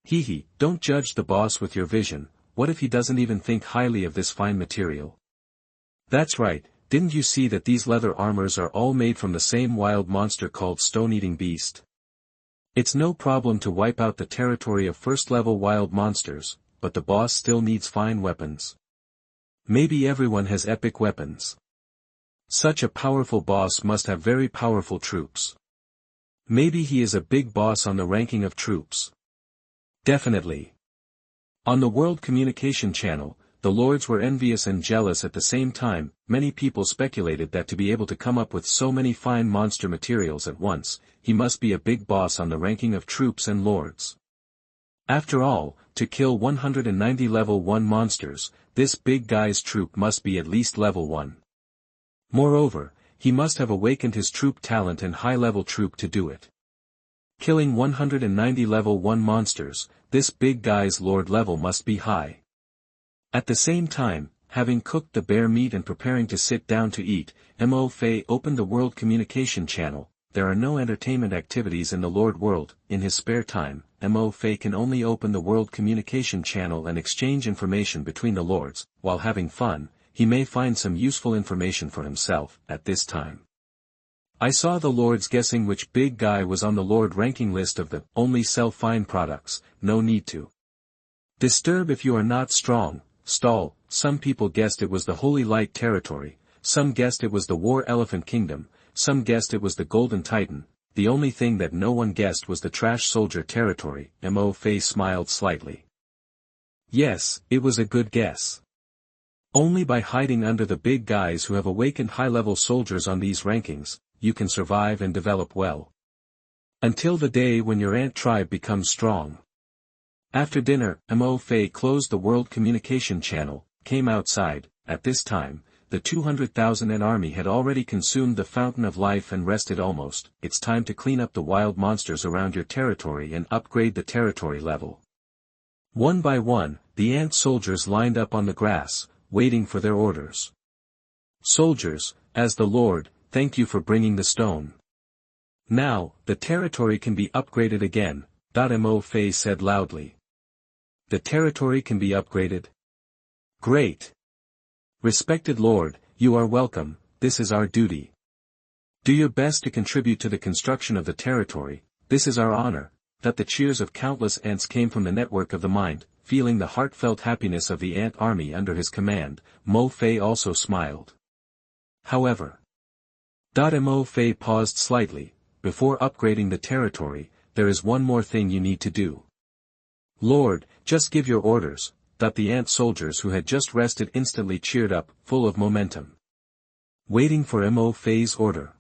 Hee, don't judge the boss with your vision. What if he doesn't even think highly of this fine material? That's right, didn't you see that these leather armors are all made from the same wild monster called stone-eating beast? It's no problem to wipe out the territory of first-level wild monsters, but the boss still needs fine weapons. Maybe everyone has epic weapons. Such a powerful boss must have very powerful troops. Maybe he is a big boss on the ranking of troops. Definitely. On the World Communication Channel, the lords were envious and jealous at the same time. Many people speculated that to be able to come up with so many fine monster materials at once, he must be a big boss on the ranking of troops and lords. After all, to kill 190 level 1 monsters, this big guy's troop must be at least level 1. Moreover, he must have awakened his troop talent and high-level troop to do it. Killing 190 level 1 monsters, this big guy's lord level must be high. At the same time, having cooked the bear meat and preparing to sit down to eat, Mtlnovel opened the World Communication Channel. There are no entertainment activities in the Lord world. In his spare time, Mtlnovel can only open the World Communication Channel and exchange information between the lords. While having fun, he may find some useful information for himself at this time. I saw the lords guessing which big guy was on the lord ranking list of the only sell fine products. No need to disturb if you are not strong. Stall. Some people guessed it was the Holy Light territory, some guessed it was the War Elephant Kingdom, some guessed it was the Golden Titan. The only thing that no one guessed was the Trash Soldier territory. Mtlnovel smiled slightly. Yes, it was a good guess. Only by hiding under the big guys who have awakened high-level soldiers on these rankings, you can survive and develop well. Until the day when your ant tribe becomes strong. After dinner, Mtlnovel closed the World Communication Channel, came outside. At this time, the 200,000 ant army had already consumed the fountain of life and rested almost. It's time to clean up the wild monsters around your territory and upgrade the territory level. One by one, the ant soldiers lined up on the grass, waiting for their orders. Soldiers, as the Lord, thank you for bringing the stone. Now, the territory can be upgraded again, Mtlnovel said loudly. The territory can be upgraded? Great. Respected Lord, you are welcome, this is our duty. Do your best to contribute to the construction of the territory, this is our honor. That the cheers of countless ants came from the network of the mind. feeling the heartfelt happiness of the ant army under his command, Mo-Fei also smiled. However, Mo-Fei paused slightly. Before upgrading the territory, there is one more thing you need to do. Lord, just give your orders. The ant soldiers who had just rested instantly cheered up, full of momentum. Waiting for Mo-Fei's order.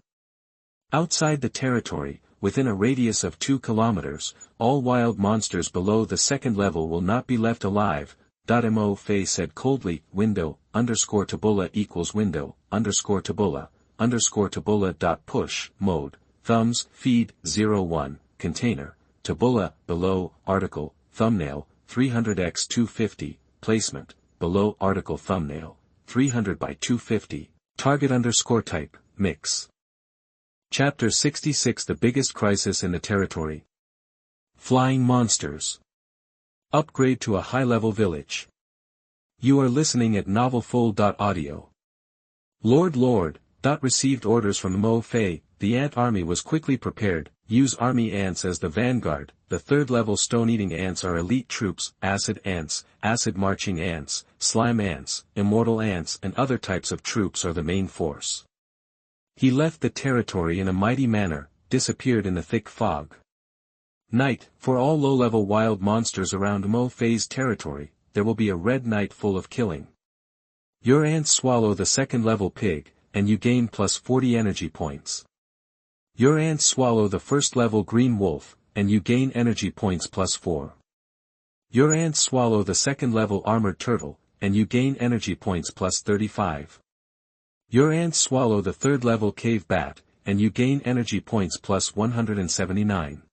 Outside the territory, within a radius of 2 kilometers, all wild monsters below the second level will not be left alive. Mo-Fei said coldly, window, _tabula equals window, _tabula, _tabula. Push, mode, thumbs, feed, 01, container, tabula, below, article, thumbnail, 300x250, placement, below article thumbnail, 300 by 250, target _type, mix. Chapter 66 The biggest crisis in the territory. Flying monsters. Upgrade to a high-level village. You are listening at novelfull.audio. Lord, received orders from Mo-Fei. The ant army was quickly prepared. Use army ants as the vanguard. The third-level stone-eating ants are elite troops, acid ants, acid-marching ants, slime ants, immortal ants and other types of troops are the main force. He left the territory in a mighty manner, disappeared in the thick fog. Night, for all low-level wild monsters around Mo-Fei's territory, there will be a red night full of killing. Your ants swallow the second-level pig, and you gain plus 40 energy points. Your ants swallow the first-level green wolf, and you gain energy points plus 4. Your ants swallow the second-level armored turtle, and you gain energy points plus 35. Your ants swallow the third-level cave bat, and you gain energy points plus 179.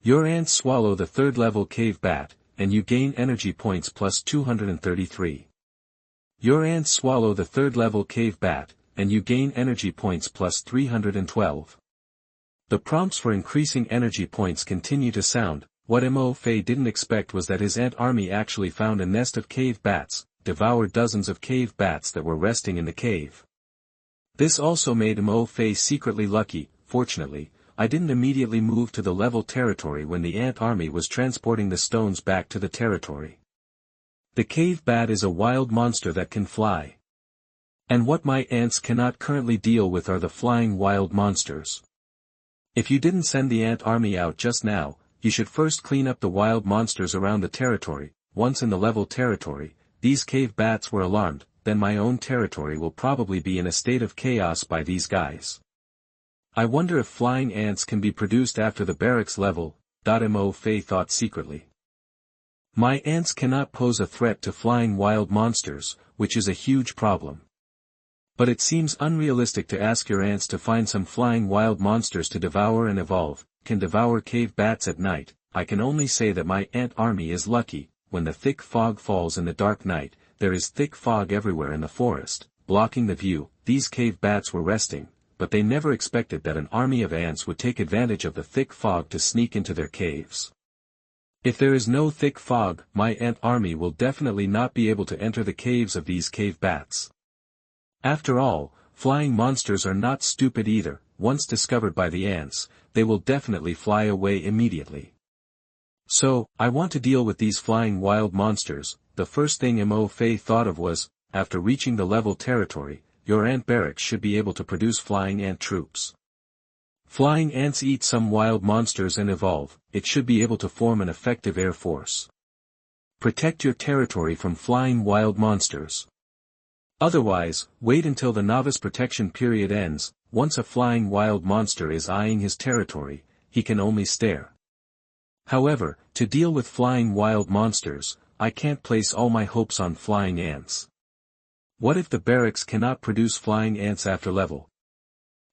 Your ants swallow the third-level cave bat, and you gain energy points plus 233. Your ants swallow the third-level cave bat, and you gain energy points plus 312. The prompts for increasing energy points continue to sound. What Mo-Fei didn't expect was that his ant army actually found a nest of cave bats, devoured dozens of cave bats that were resting in the cave. This also made Mo-Fei secretly lucky. Fortunately, I didn't immediately move to the level territory when the ant army was transporting the stones back to the territory. The cave bat is a wild monster that can fly. And what my ants cannot currently deal with are the flying wild monsters. If you didn't send the ant army out just now, you should first clean up the wild monsters around the territory. Once in the level territory, these cave bats were alarmed, then my own territory will probably be in a state of chaos by these guys. I wonder if flying ants can be produced after the barracks level. Mo-Fei thought secretly. My ants cannot pose a threat to flying wild monsters, which is a huge problem. But it seems unrealistic to ask your ants to find some flying wild monsters to devour and evolve. Can devour cave bats at night. I can only say that my ant army is lucky. When the thick fog falls in the dark night, there is thick fog everywhere in the forest, blocking the view. These cave bats were resting, but they never expected that an army of ants would take advantage of the thick fog to sneak into their caves. If there is no thick fog, my ant army will definitely not be able to enter the caves of these cave bats. After all, flying monsters are not stupid either. Once discovered by the ants, they will definitely fly away immediately. So, I want to deal with these flying wild monsters. The first thing Mo-Fei thought of was, after reaching the level territory, your ant barracks should be able to produce flying ant troops. Flying ants eat some wild monsters and evolve. It should be able to form an effective air force. Protect your territory from flying wild monsters. Otherwise, wait until the novice protection period ends. Once a flying wild monster is eyeing his territory, he can only stare. However, to deal with flying wild monsters, I can't place all my hopes on flying ants. What if the barracks cannot produce flying ants after level?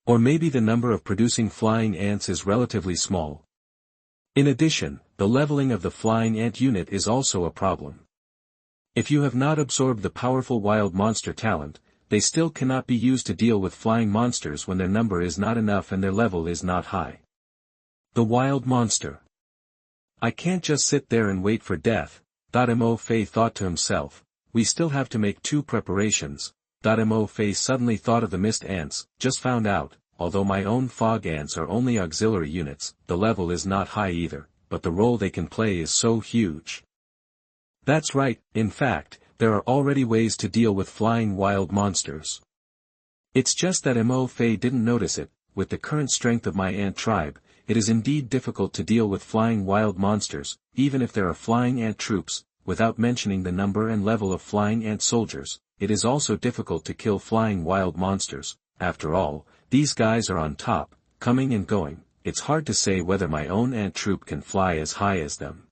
Or maybe the number of producing flying ants is relatively small. In addition, the leveling of the flying ant unit is also a problem. If you have not absorbed the powerful wild monster talent, they still cannot be used to deal with flying monsters when their number is not enough and their level is not high. The wild monster. I can't just sit there and wait for death. Mo-Fei thought to himself. We still have to make 2 preparations. Mo-Fei suddenly thought of the mist ants. Just found out, although my own fog ants are only auxiliary units, the level is not high either, but the role they can play is so huge. That's right, in fact, there are already ways to deal with flying wild monsters. It's just that Mtlnovel didn't notice it. With the current strength of my ant tribe, it is indeed difficult to deal with flying wild monsters, even if there are flying ant troops, without mentioning the number and level of flying ant soldiers. It is also difficult to kill flying wild monsters. After all, these guys are on top, coming and going. It's hard to say whether my own ant troop can fly as high as them.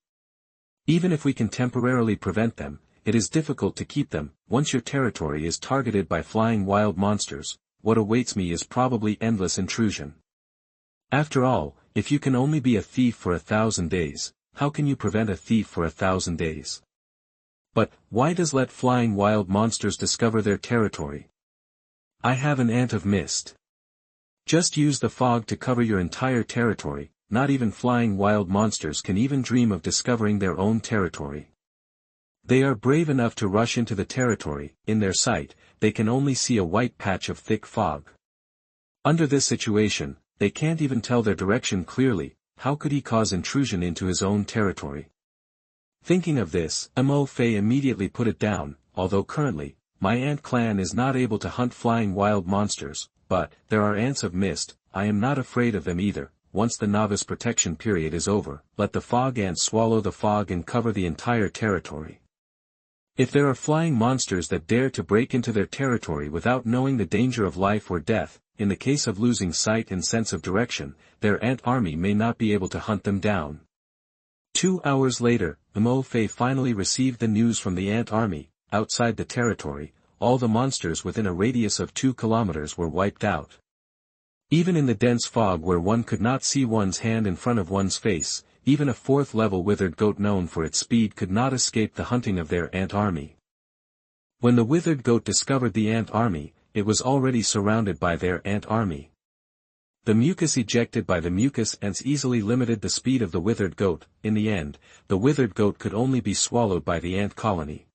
Even if we can temporarily prevent them, it is difficult to keep them. Once your territory is targeted by flying wild monsters, what awaits me is probably endless intrusion. After all, if you can only be a thief for 1,000 days, how can you prevent a thief for 1,000 days? But, why does let flying wild monsters discover their territory? I have an ant of mist. Just use the fog to cover your entire territory. Not even flying wild monsters can even dream of discovering their own territory. They are brave enough to rush into the territory. In their sight, they can only see a white patch of thick fog. Under this situation, they can't even tell their direction clearly. How could he cause intrusion into his own territory? Thinking of this, Mtlnovel immediately put it down. Although currently, my ant clan is not able to hunt flying wild monsters, but there are ants of mist. I am not afraid of them either. Once the novice protection period is over, let the fog ants swallow the fog and cover the entire territory. If there are flying monsters that dare to break into their territory without knowing the danger of life or death, in the case of losing sight and sense of direction, their ant army may not be able to hunt them down. 2 hours later, Mtlnovel finally received the news from the ant army. Outside the territory, all the monsters within a radius of 2 kilometers were wiped out. Even in the dense fog where one could not see one's hand in front of one's face, even a 4th-level withered goat known for its speed could not escape the hunting of their ant army. When the withered goat discovered the ant army, it was already surrounded by their ant army. The mucus ejected by the mucus ants easily limited the speed of the withered goat. In the end, the withered goat could only be swallowed by the ant colony.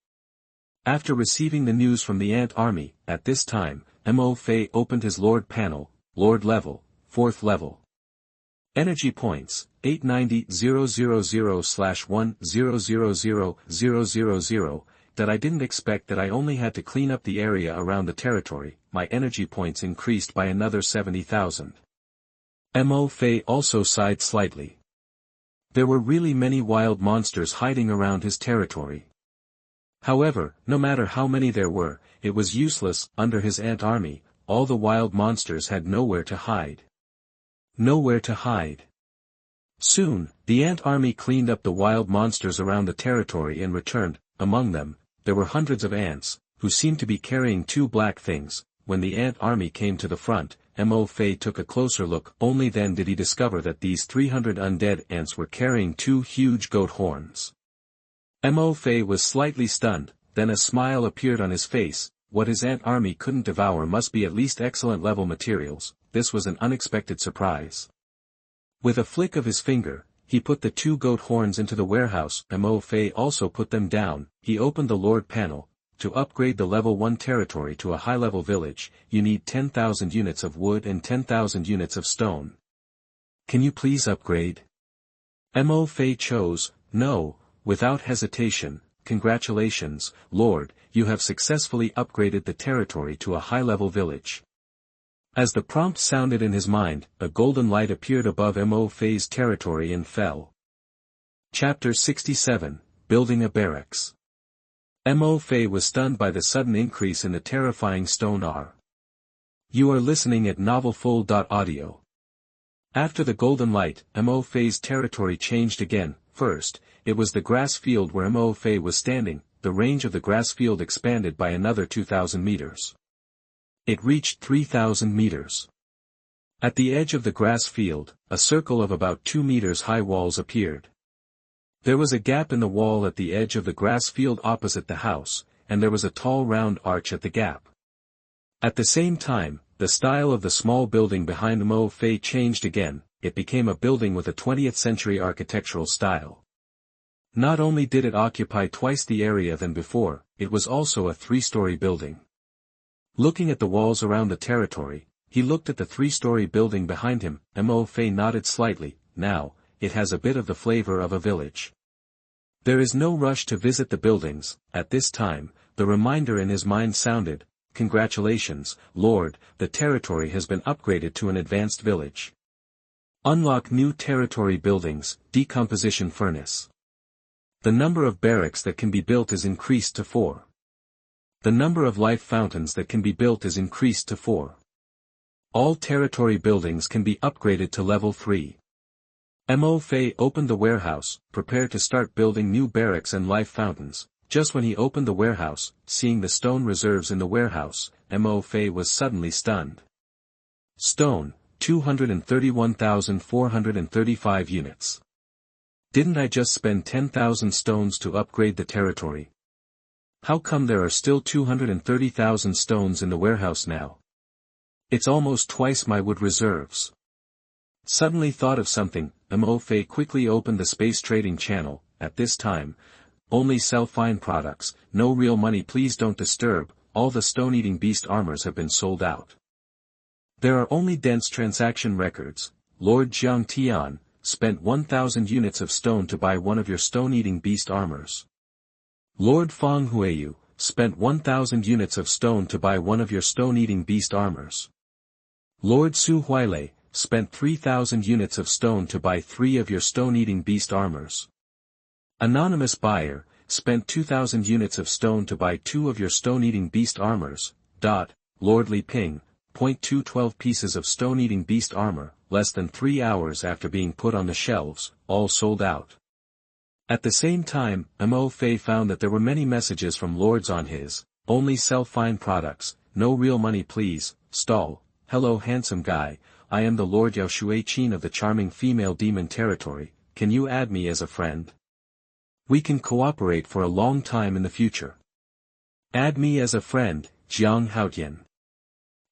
After receiving the news from the ant army, at this time, Mtlnovel opened his Lord panel, Lord level, 4th level. Energy points, 890,000/1000000. That I didn't expect that I only had to clean up the area around the territory. My energy points increased by another 70,000. Mtlnovel also sighed slightly. There were really many wild monsters hiding around his territory. However, no matter how many there were, it was useless. Under his ant army, all the wild monsters had nowhere to hide. Nowhere to hide. Soon, the ant army cleaned up the wild monsters around the territory and returned. Among them, there were hundreds of ants, who seemed to be carrying 2 black things. When the ant army came to the front, Mtlnovel took a closer look. Only then did he discover that these 300 undead ants were carrying 2 huge goat horns. Mtlnovel was slightly stunned, then a smile appeared on his face. What his ant army couldn't devour must be at least excellent level materials. This was an unexpected surprise. With a flick of his finger, he put the 2 goat horns into the warehouse. Mtlnovel also put them down. He opened the Lord panel. To upgrade the level 1 territory to a high-level village, you need 10,000 units of wood and 10,000 units of stone. Can you please upgrade? Mtlnovel chose, no, without hesitation. Congratulations, Lord, you have successfully upgraded the territory to a high-level village. As the prompt sounded in his mind, a golden light appeared above Mtlnovel's territory and fell. Chapter 67, Building a Barracks. Mtlnovel was stunned by the sudden increase in the terrifying stone R. You are listening at novelfull.audio. After the golden light, Mtlnovel's territory changed again. First, it was the grass field where Mtlnovel was standing. The range of the grass field expanded by another 2,000 meters. It reached 3,000 meters. At the edge of the grass field, a circle of about 2 meters high walls appeared. There was a gap in the wall at the edge of the grass field opposite the house, and there was a tall round arch at the gap. At the same time, the style of the small building behind Mtlnovel changed again. It became a building with a 20th century architectural style. Not only did it occupy twice the area than before, it was also a 3-story building. Looking at the walls around the territory, he looked at the 3-story building behind him. Mtlnovel nodded slightly. Now, it has a bit of the flavor of a village. There is no rush to visit the buildings. At this time, the reminder in his mind sounded, "Congratulations, Lord, the territory has been upgraded to an advanced village. Unlock new territory buildings, decomposition furnace. The number of barracks that can be built is increased to 4. The number of life fountains that can be built is increased to 4. All territory buildings can be upgraded to level 3. Mtlnovel opened the warehouse, prepared to start building new barracks and life fountains. Just when he opened the warehouse, seeing the stone reserves in the warehouse, Mtlnovel was suddenly stunned. Stone, 231,435 units. Didn't I just spend 10,000 stones to upgrade the territory? How come there are still 230,000 stones in the warehouse now? It's almost twice my wood reserves. Suddenly thought of something, Mtlnovel quickly opened the space trading channel. At this time, only sell fine products, no real money, please don't disturb. All the stone-eating beast armors have been sold out. There are only dense transaction records. Lord Jiang Tian spent 1,000 units of stone to buy one of your stone-eating beast armors. Lord Feng Huiyu spent 1,000 units of stone to buy one of your stone-eating beast armors. Lord Su Huilei spent 3,000 units of stone to buy 3 of your stone-eating beast armors. Anonymous buyer spent 2,000 units of stone to buy 2 of your stone-eating beast armors. Lord Li Ping, 212 pieces of stone-eating beast armor, less than 3 hours after being put on the shelves, all sold out. At the same time, Mtlnovel found that there were many messages from lords on his, only sell fine products, no real money please, stall. Hello handsome guy, I am the Lord Yao Shuai-Chin of the charming female demon territory, can you add me as a friend? We can cooperate for a long time in the future. Add me as a friend, Jiang Haotian.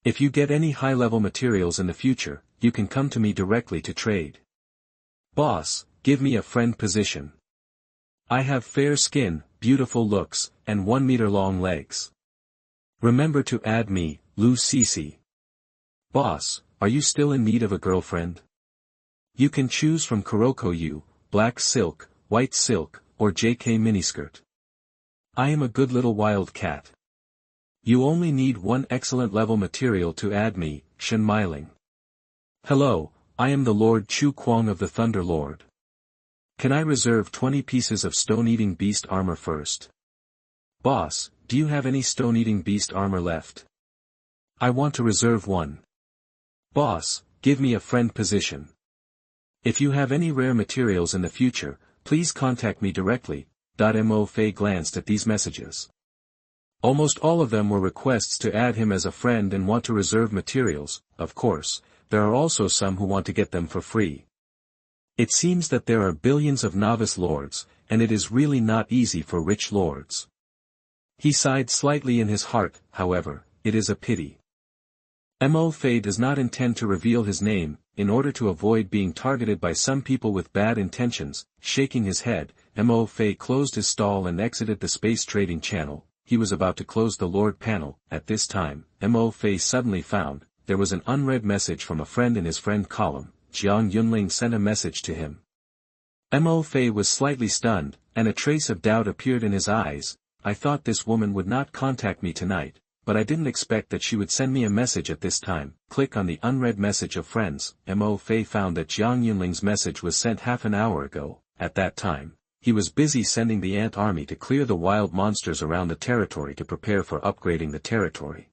If you get any high-level materials in the future, you can come to me directly to trade. Boss, give me a friend position. I have fair skin, beautiful looks, and 1-meter-long legs. Remember to add me, Lu Cece. Boss, are you still in need of a girlfriend? You can choose from Kuroko Yu, black silk, white silk, or JK miniskirt. I am a good little wild cat. You only need 1 excellent level material to add me, Shen Meiling. Hello, I am the Lord Chu Kuang of the Thunder Lord. Can I reserve 20 pieces of stone-eating beast armor first? Boss, do you have any stone-eating beast armor left? I want to reserve 1. Boss, give me a friend position. If you have any rare materials in the future, please contact me directly. Mtlnovel glanced at these messages. Almost all of them were requests to add him as a friend and want to reserve materials. Of course, there are also some who want to get them for free. It seems that there are billions of novice lords, and it is really not easy for rich lords. He sighed slightly in his heart, however, it is a pity. Mtlnovel does not intend to reveal his name, in order to avoid being targeted by some people with bad intentions. Shaking his head, Mtlnovel closed his stall and exited the space trading channel. He was about to close the Lord panel. At this time, Mtlnovel suddenly found, there was an unread message from a friend in his friend column. Jiang Yunling sent a message to him. Mtlnovel was slightly stunned, and a trace of doubt appeared in his eyes. I thought this woman would not contact me tonight, but I didn't expect that she would send me a message at this time. Click on the unread message of friends. Mtlnovel found that Jiang Yunling's message was sent half an hour ago. At that time, he was busy sending the ant army to clear the wild monsters around the territory to prepare for upgrading the territory.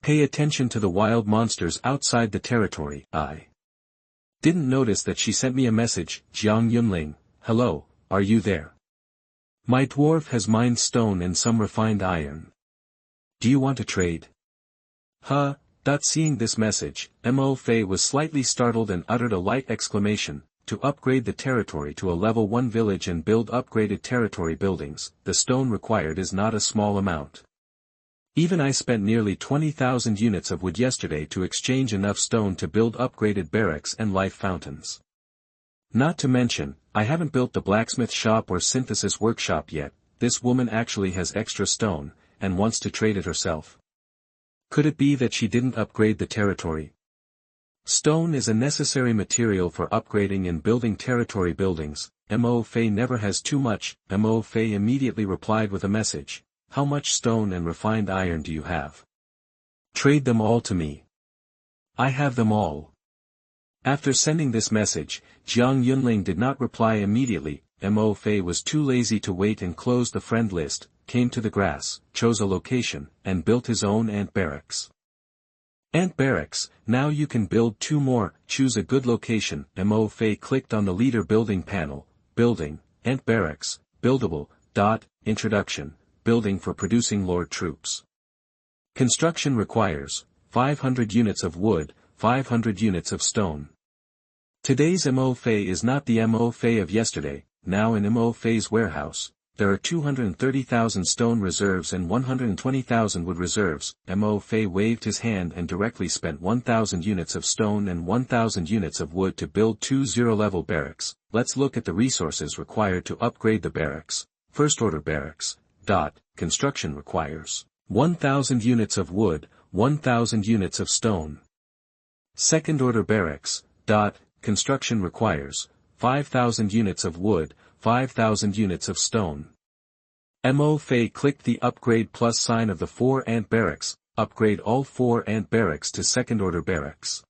Pay attention to the wild monsters outside the territory. I didn't notice that she sent me a message. Jiang Yunling, hello, are you there? My dwarf has mined stone and some refined iron. Do you want to trade? Seeing this message, Mtlnovel was slightly startled and uttered a light exclamation. To upgrade the territory to a level 1 village and build upgraded territory buildings, the stone required is not a small amount. Even I spent nearly 20,000 units of wood yesterday to exchange enough stone to build upgraded barracks and life fountains. Not to mention, I haven't built the blacksmith shop or synthesis workshop yet. This woman actually has extra stone, and wants to trade it herself. Could it be that she didn't upgrade the territory? Stone is a necessary material for upgrading and building territory buildings. Mtlnovel never has too much. Mtlnovel immediately replied with a message. How much stone and refined iron do you have? Trade them all to me. I have them all. After sending this message, Jiang Yunling did not reply immediately. Mtlnovel was too lazy to wait and closed the friend list, came to the grass, chose a location, and built his own ant barracks. Ant barracks, now you can build 2 more, choose a good location. Mtlnovel clicked on the leader building panel, building, ant barracks, buildable, introduction, building for producing lord troops. Construction requires 500 units of wood, 500 units of stone. Today's Mtlnovel is not the Mtlnovel of yesterday. Now in Mtlnovel's warehouse, there are 230,000 stone reserves and 120,000 wood reserves. Mtlnovel waved his hand and directly spent 1,000 units of stone and 1,000 units of wood to build 2 zero-level barracks. Let's look at the resources required to upgrade the barracks. First order barracks. Construction requires 1,000 units of wood, 1,000 units of stone. Second order barracks. Construction requires 5,000 units of wood, 5,000 units of stone. Mtlnovel clicked the upgrade plus sign of the 4 ant barracks, upgrade all 4 ant barracks to second order barracks.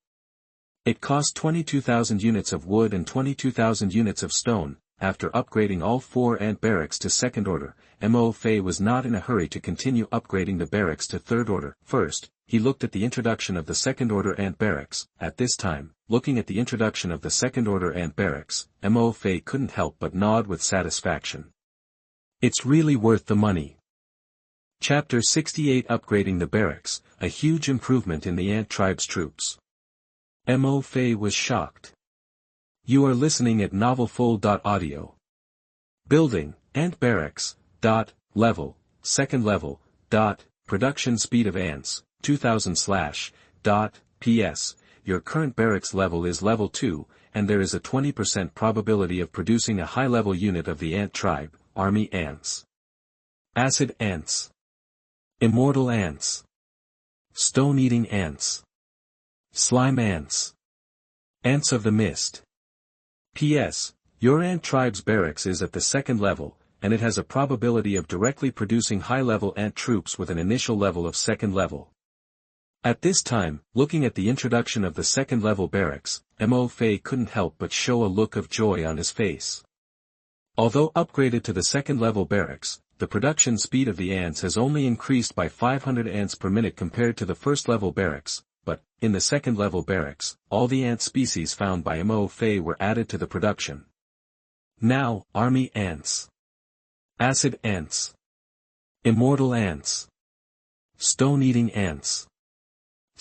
It cost 22,000 units of wood and 22,000 units of stone. After upgrading all 4 ant barracks to second order, Mtlnovel was not in a hurry to continue upgrading the barracks to third order. First, he looked at the introduction of the second order ant barracks. At this time, looking at the introduction of the second order ant barracks, Mtlnovel couldn't help but nod with satisfaction. It's really worth the money. Chapter 68 Upgrading the Barracks, a huge improvement in the ant tribe's troops. Mtlnovel was shocked. You are listening at MaleProtagonist. Building, ant barracks, level, second level, production speed of ants, 2000 / PS, your current barracks level is level 2, and there is a 20% probability of producing a high-level unit of the ant tribe, army ants. Acid ants. Immortal ants. Stone-eating ants. Slime ants. Ants of the mist. PS, your ant tribe's barracks is at the second level, and it has a probability of directly producing high-level ant troops with an initial level of second level. At this time, looking at the introduction of the second-level barracks, Mtlnovel couldn't help but show a look of joy on his face. Although upgraded to the second-level barracks, the production speed of the ants has only increased by 500 ants per minute compared to the first-level barracks, but, in the second-level barracks, all the ant species found by Mtlnovel were added to the production. Now, army ants. Acid ants. Immortal ants. Stone-eating ants.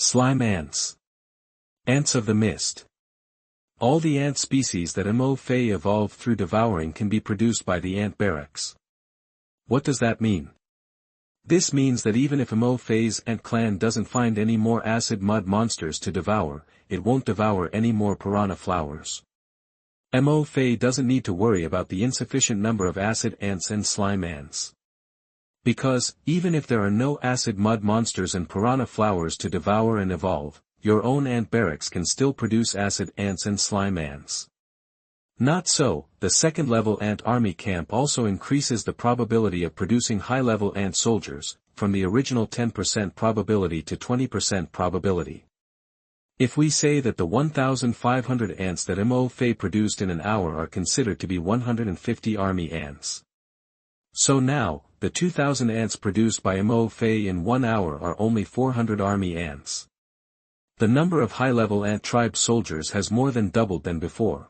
Slime ants. Ants of the mist. All the ant species that Mtlnovel evolved through devouring can be produced by the ant barracks. What does that mean? This means that even if Mtlnovel's ant clan doesn't find any more acid mud monsters to devour, it won't devour any more piranha flowers. Mtlnovel doesn't need to worry about the insufficient number of acid ants and slime ants. Because, even if there are no acid mud monsters and piranha flowers to devour and evolve, your own ant barracks can still produce acid ants and slime ants. Not so, the second-level ant army camp also increases the probability of producing high-level ant soldiers, from the original 10% probability to 20% probability. If we say that the 1,500 ants that Mtlnovel produced in an hour are considered to be 150 army ants. So now, the 2,000 ants produced by Mtlnovel in 1 hour are only 400 army ants. The number of high-level ant tribe soldiers has more than doubled than before.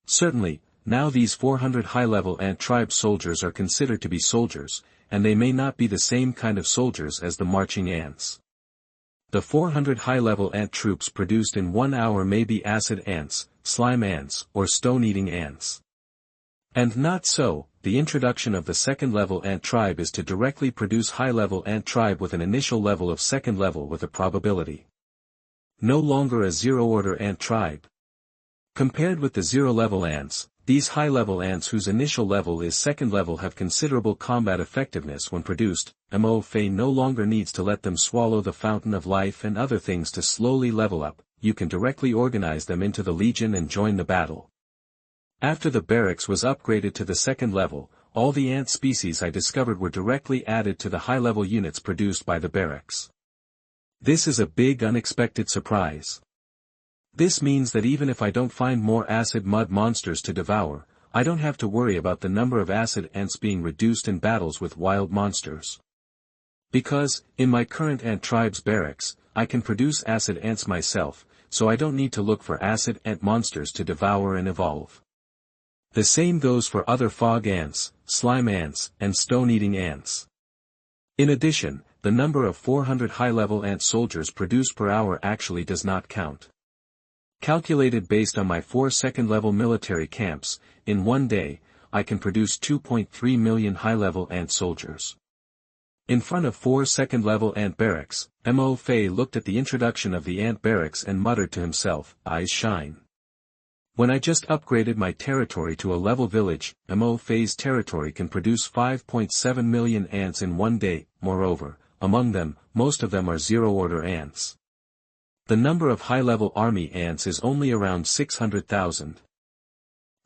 Certainly, now these 400 high-level ant tribe soldiers are considered to be soldiers, and they may not be the same kind of soldiers as the marching ants. The 400 high-level ant troops produced in 1 hour may be acid ants, slime ants, or stone-eating ants. And not so, the introduction of the second-level ant tribe is to directly produce high-level ant tribe with an initial level of second level with a probability. No longer a zero-order ant tribe. Compared with the zero-level ants, these high-level ants whose initial level is second level have considerable combat effectiveness when produced. Mtlnovel no longer needs to let them swallow the fountain of life and other things to slowly level up. you can directly organize them into the Legion and join the battle. After the barracks was upgraded to the second level, all the ant species I discovered were directly added to the high-level units produced by the barracks. This is a big unexpected surprise. This means that even if I don't find more acid mud monsters to devour, I don't have to worry about the number of acid ants being reduced in battles with wild monsters. Because, in my current ant tribe's barracks, I can produce acid ants myself, so I don't need to look for acid ant monsters to devour and evolve. The same goes for other fog ants, slime ants, and stone-eating ants. In addition, the number of 400 high-level ant soldiers produced per hour actually does not count. Calculated based on my 4 second-level military camps, in one day, I can produce 2.3 million high-level ant soldiers. In front of 4 second-level ant barracks, Mtlnovel looked at the introduction of the ant barracks and muttered to himself, "Eyes shine." When I just upgraded my territory to a level village, Mtlnovel's territory can produce 5.7 million ants in one day. Moreover, among them, most of them are zero-order ants. The number of high-level army ants is only around 600,000.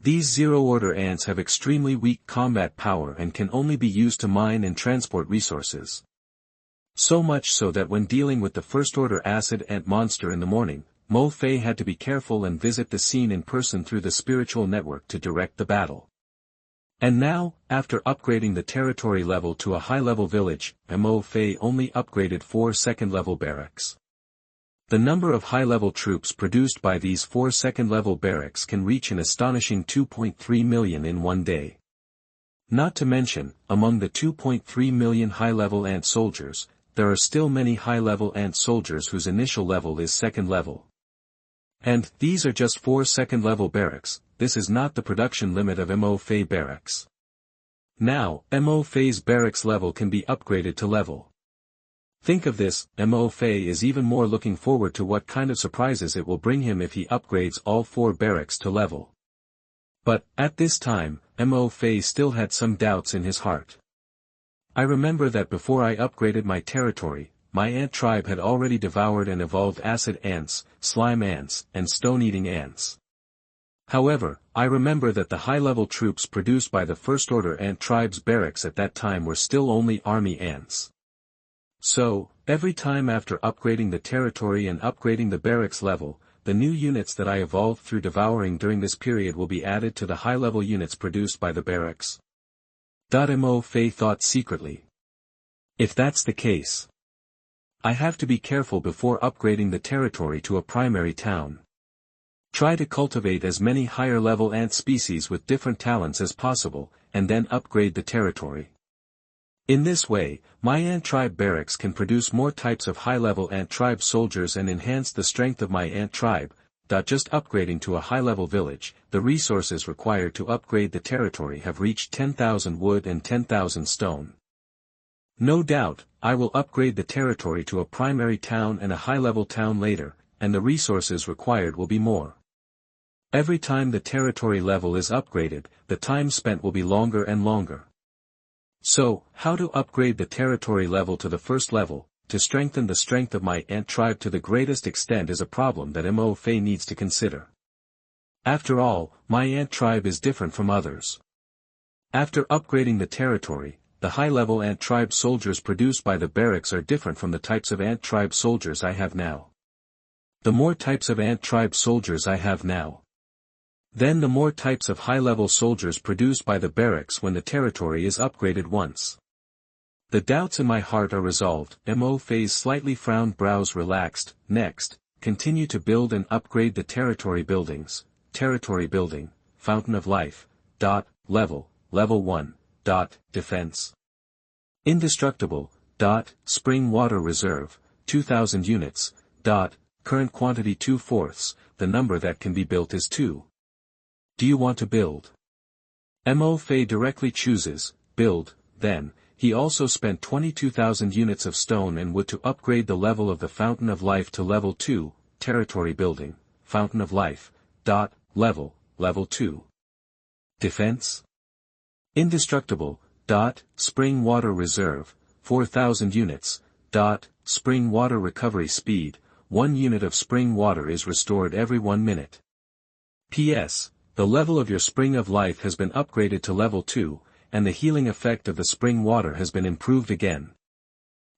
These zero-order ants have extremely weak combat power and can only be used to mine and transport resources. So much so that when dealing with the first-order acid ant monster in the morning, Mtlnovel had to be careful and visit the scene in person through the spiritual network to direct the battle. And now, after upgrading the territory level to a high-level village, Mtlnovel only upgraded 4 second-level barracks. The number of high-level troops produced by these 4 second-level barracks can reach an astonishing 2.3 million in one day. Not to mention, among the 2.3 million high-level ant soldiers, there are still many high-level ant soldiers whose initial level is second level. And, these are just 4 second-level barracks. This is not the production limit of Mtlnovel barracks. Now, Mtlnovel's barracks level can be upgraded to level. Think of this, Mtlnovel is even more looking forward to what kind of surprises it will bring him if he upgrades all 4 barracks to level. But, at this time, Mtlnovel still had some doubts in his heart. I remember that before I upgraded my territory, my ant tribe had already devoured and evolved acid ants, slime ants, and stone-eating ants. However, I remember that the high-level troops produced by the first-order ant tribe's barracks at that time were still only army ants. So, every time after upgrading the territory and upgrading the barracks level, the new units that I evolved through devouring during this period will be added to the high-level units produced by the barracks. Mtlnovel thought secretly. If that's the case, I have to be careful before upgrading the territory to a primary town. Try to cultivate as many higher-level ant species with different talents as possible, and then upgrade the territory. In this way, my ant tribe barracks can produce more types of high-level ant tribe soldiers and enhance the strength of my ant tribe. Just upgrading to a high-level village, the resources required to upgrade the territory have reached 10,000 wood and 10,000 stone. No doubt, I will upgrade the territory to a primary town and a high-level town later, and the resources required will be more. Every time the territory level is upgraded, the time spent will be longer and longer. So, how to upgrade the territory level to the first level, to strengthen the strength of my ant tribe to the greatest extent is a problem that Mtlnovel needs to consider. After all, my ant tribe is different from others. After upgrading the territory, the high-level ant tribe soldiers produced by the barracks are different from the types of ant tribe soldiers I have now. The more types of ant tribe soldiers I have now, then the more types of high-level soldiers produced by the barracks when the territory is upgraded once. The doubts in my heart are resolved. Mtlnovel's slightly frowned brows relaxed. Next, continue to build and upgrade the territory buildings. Territory building, Fountain of Life. Level 1. Defense. Indestructible. Spring water reserve, 2,000 units. Current quantity 2/4, the number that can be built is 2. Do you want to build? Mtlnovel directly chooses, build, then, he also spent 22,000 units of stone and wood to upgrade the level of the Fountain of Life to level 2, territory building, Fountain of Life. Level 2. Defense. Indestructible. Spring water reserve, 4,000 units. Spring water recovery speed, 1 unit of spring water is restored every 1 minute. P.S. The level of your spring of life has been upgraded to level 2, and the healing effect of the spring water has been improved again.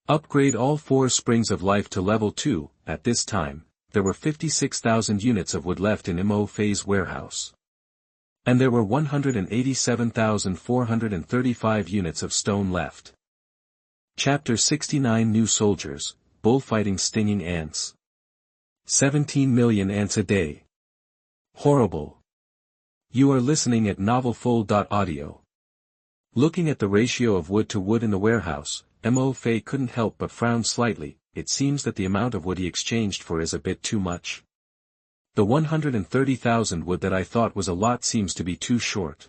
Upgrade all 4 springs of life to level 2. At this time, there were 56,000 units of wood left in Mtlnovel's warehouse. And there were 187,435 units of stone left. Chapter 69 New Soldiers, Bullfighting Stinging Ants. 17 million ants a day. Horrible. You are listening at novelfull.audio. Looking at the ratio of wood to wood in the warehouse, Mtlnovel couldn't help but frown slightly. It seems that the amount of wood he exchanged for is a bit too much. The 130,000 wood that I thought was a lot seems to be too short.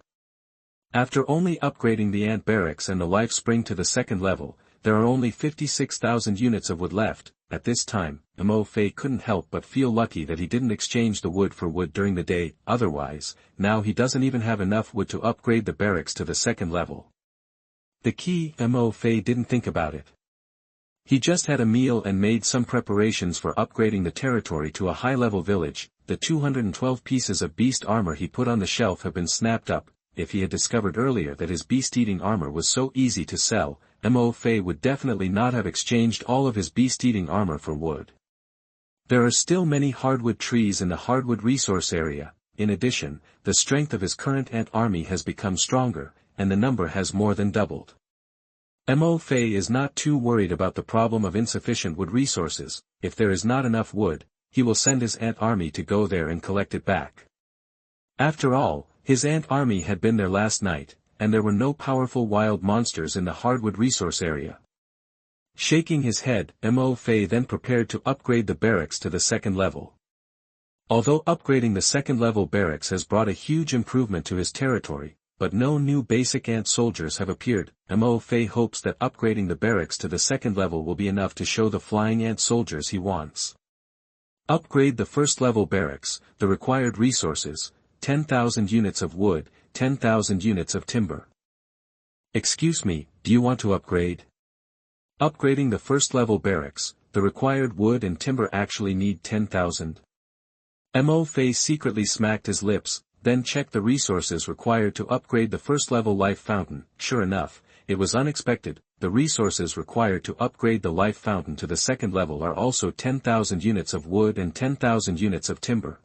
After only upgrading the ant barracks and the life spring to the 2nd level, there are only 56,000 units of wood left. At this time, Mtlnovel couldn't help but feel lucky that he didn't exchange the wood for wood during the day, otherwise, now he doesn't even have enough wood to upgrade the barracks to the 2nd level. The key, Mtlnovel didn't think about it. He just had a meal and made some preparations for upgrading the territory to a high-level village. The 212 pieces of beast armor he put on the shelf have been snapped up. If he had discovered earlier that his beast-eating armor was so easy to sell, Mtlnovel would definitely not have exchanged all of his beast-eating armor for wood. There are still many hardwood trees in the hardwood resource area. In addition, the strength of his current ant army has become stronger, and the number has more than doubled. Mtlnovel is not too worried about the problem of insufficient wood resources. If there is not enough wood, he will send his ant army to go there and collect it back. After all, his ant army had been there last night, and there were no powerful wild monsters in the hardwood resource area. Shaking his head, Mtlnovel then prepared to upgrade the barracks to the 2nd level. Although upgrading the 2nd level barracks has brought a huge improvement to his territory, but no new basic ant soldiers have appeared, Mtlnovel hopes that upgrading the barracks to the 2nd level will be enough to show the flying ant soldiers he wants. Upgrade the 1st level barracks. The required resources: 10,000 units of wood, 10,000 units of timber. Excuse me, do you want to upgrade? Upgrading the 1st level barracks. The required wood and timber actually need 10,000. Mtlnovel secretly smacked his lips, then checked the resources required to upgrade the 1st level life fountain. Sure enough, it was unexpected. The resources required to upgrade the life fountain to the 2nd level are also 10,000 units of wood and 10,000 units of timber.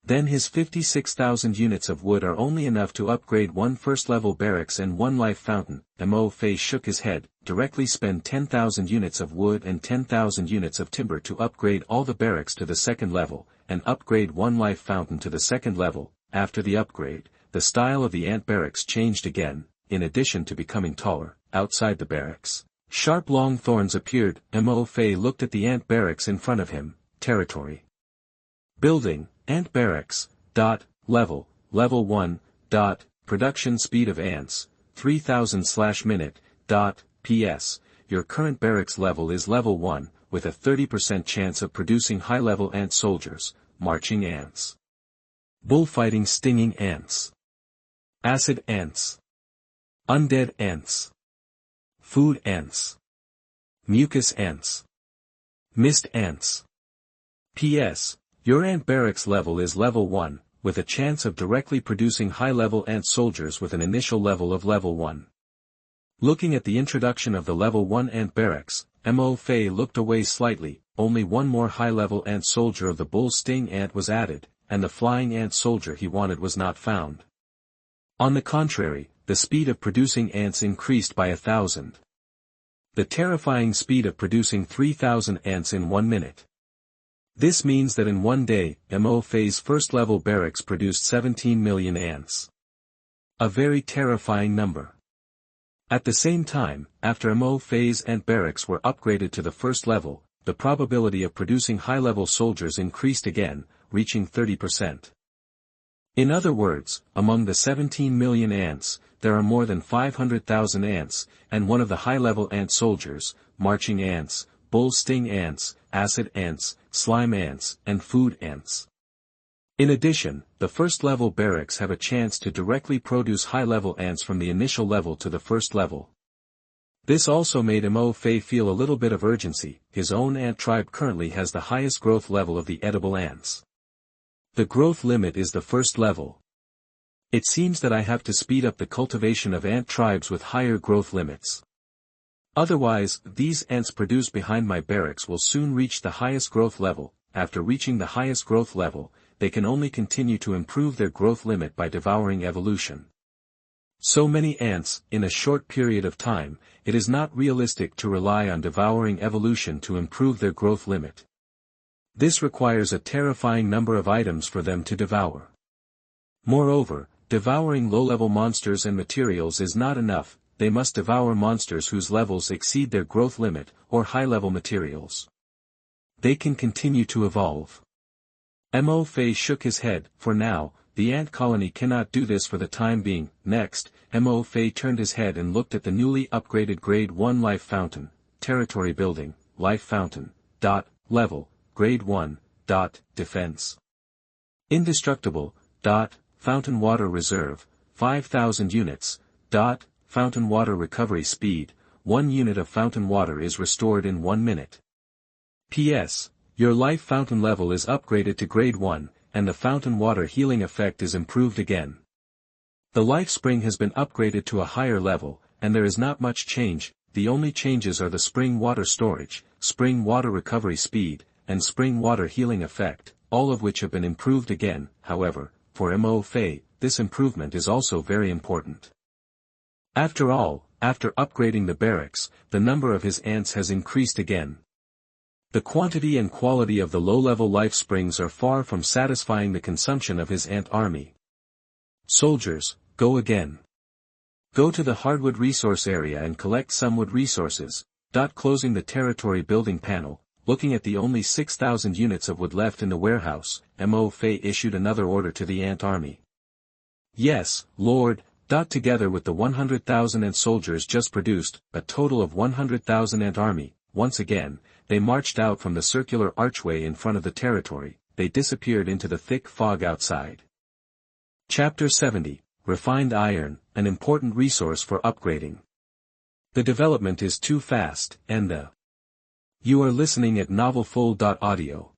Then his 56,000 units of wood are only enough to upgrade 1 1st level barracks and 1 life fountain. Mtlnovel shook his head. Directly spend 10,000 units of wood and 10,000 units of timber to upgrade all the barracks to the 2nd level, and upgrade 1 life fountain to the 2nd level. After the upgrade, the style of the ant barracks changed again. In addition to becoming taller, outside the barracks, sharp long thorns appeared. Mtlnovel looked at the ant barracks in front of him. Territory. Building, ant barracks. Level 1. Production speed of ants, 3000/minute. P.S. Your current barracks level is level 1, with a 30% chance of producing high-level ant soldiers. Marching ants. Bullfighting stinging ants. Acid ants. Undead ants. Food ants. Mucus ants. Mist ants. P.S. Your ant barracks level is level 1, with a chance of directly producing high-level ant soldiers with an initial level of level 1. Looking at the introduction of the level 1 ant barracks, Mtlnovel looked away slightly. Only one more high-level ant soldier of the bull sting ant was added, and the flying ant soldier he wanted was not found. On the contrary, the speed of producing ants increased by 1,000. The terrifying speed of producing 3,000 ants in 1 minute. This means that in 1 day, Mtlnovel's 1st level barracks produced 17 million ants. A very terrifying number. At the same time, after Mtlnovel's ant barracks were upgraded to the 1st level, the probability of producing high-level soldiers increased again, reaching 30%. In other words, among the 17 million ants, there are more than 500,000 ants, and one of the high-level ant soldiers, marching ants, bull sting ants, acid ants, slime ants, and food ants. In addition, the 1st level barracks have a chance to directly produce high-level ants from the initial level to the 1st level. This also made Mtlnovel feel a little bit of urgency. His own ant tribe currently has the highest growth level of the edible ants. The growth limit is the first level. It seems that I have to speed up the cultivation of ant tribes with higher growth limits. Otherwise, these ants produced behind my barracks will soon reach the highest growth level. After reaching the highest growth level, they can only continue to improve their growth limit by devouring evolution. So many ants, in a short period of time, it is not realistic to rely on devouring evolution to improve their growth limit. This requires a terrifying number of items for them to devour. Moreover, devouring low-level monsters and materials is not enough, they must devour monsters whose levels exceed their growth limit, or high-level materials. They can continue to evolve. Mtlnovel shook his head. For now, the ant colony cannot do this for the time being. Next, Mtlnovel turned his head and looked at the newly upgraded Grade 1 Life Fountain, Territory Building, Life Fountain, Level, Grade 1, Defense. Indestructible, Fountain Water Reserve, 5,000 units, Fountain Water Recovery Speed, 1 unit of fountain water is restored in 1 minute. P.S. Your life fountain level is upgraded to Grade 1, and the fountain water healing effect is improved again. The life spring has been upgraded to a higher level, and there is not much change. The only changes are the spring water storage, spring water recovery speed, and spring water healing effect, all of which have been improved again. However, for Mtlnovel, this improvement is also very important. After all, after upgrading the barracks, the number of his ants has increased again. The quantity and quality of the low-level life springs are far from satisfying the consumption of his ant army. Soldiers, go again. Go to the hardwood resource area and collect some wood resources. Closing the territory building panel, looking at the only 6,000 units of wood left in the warehouse, Mtlnovel issued another order to the ant army. Yes, Lord. Together with the 100,000 ant soldiers just produced, a total of 100,000 ant army, once again, they marched out from the circular archway in front of the territory. They disappeared into the thick fog outside. Chapter 70, Refined Iron, an important resource for upgrading. The development is too fast, and You are listening at novelfull.audio.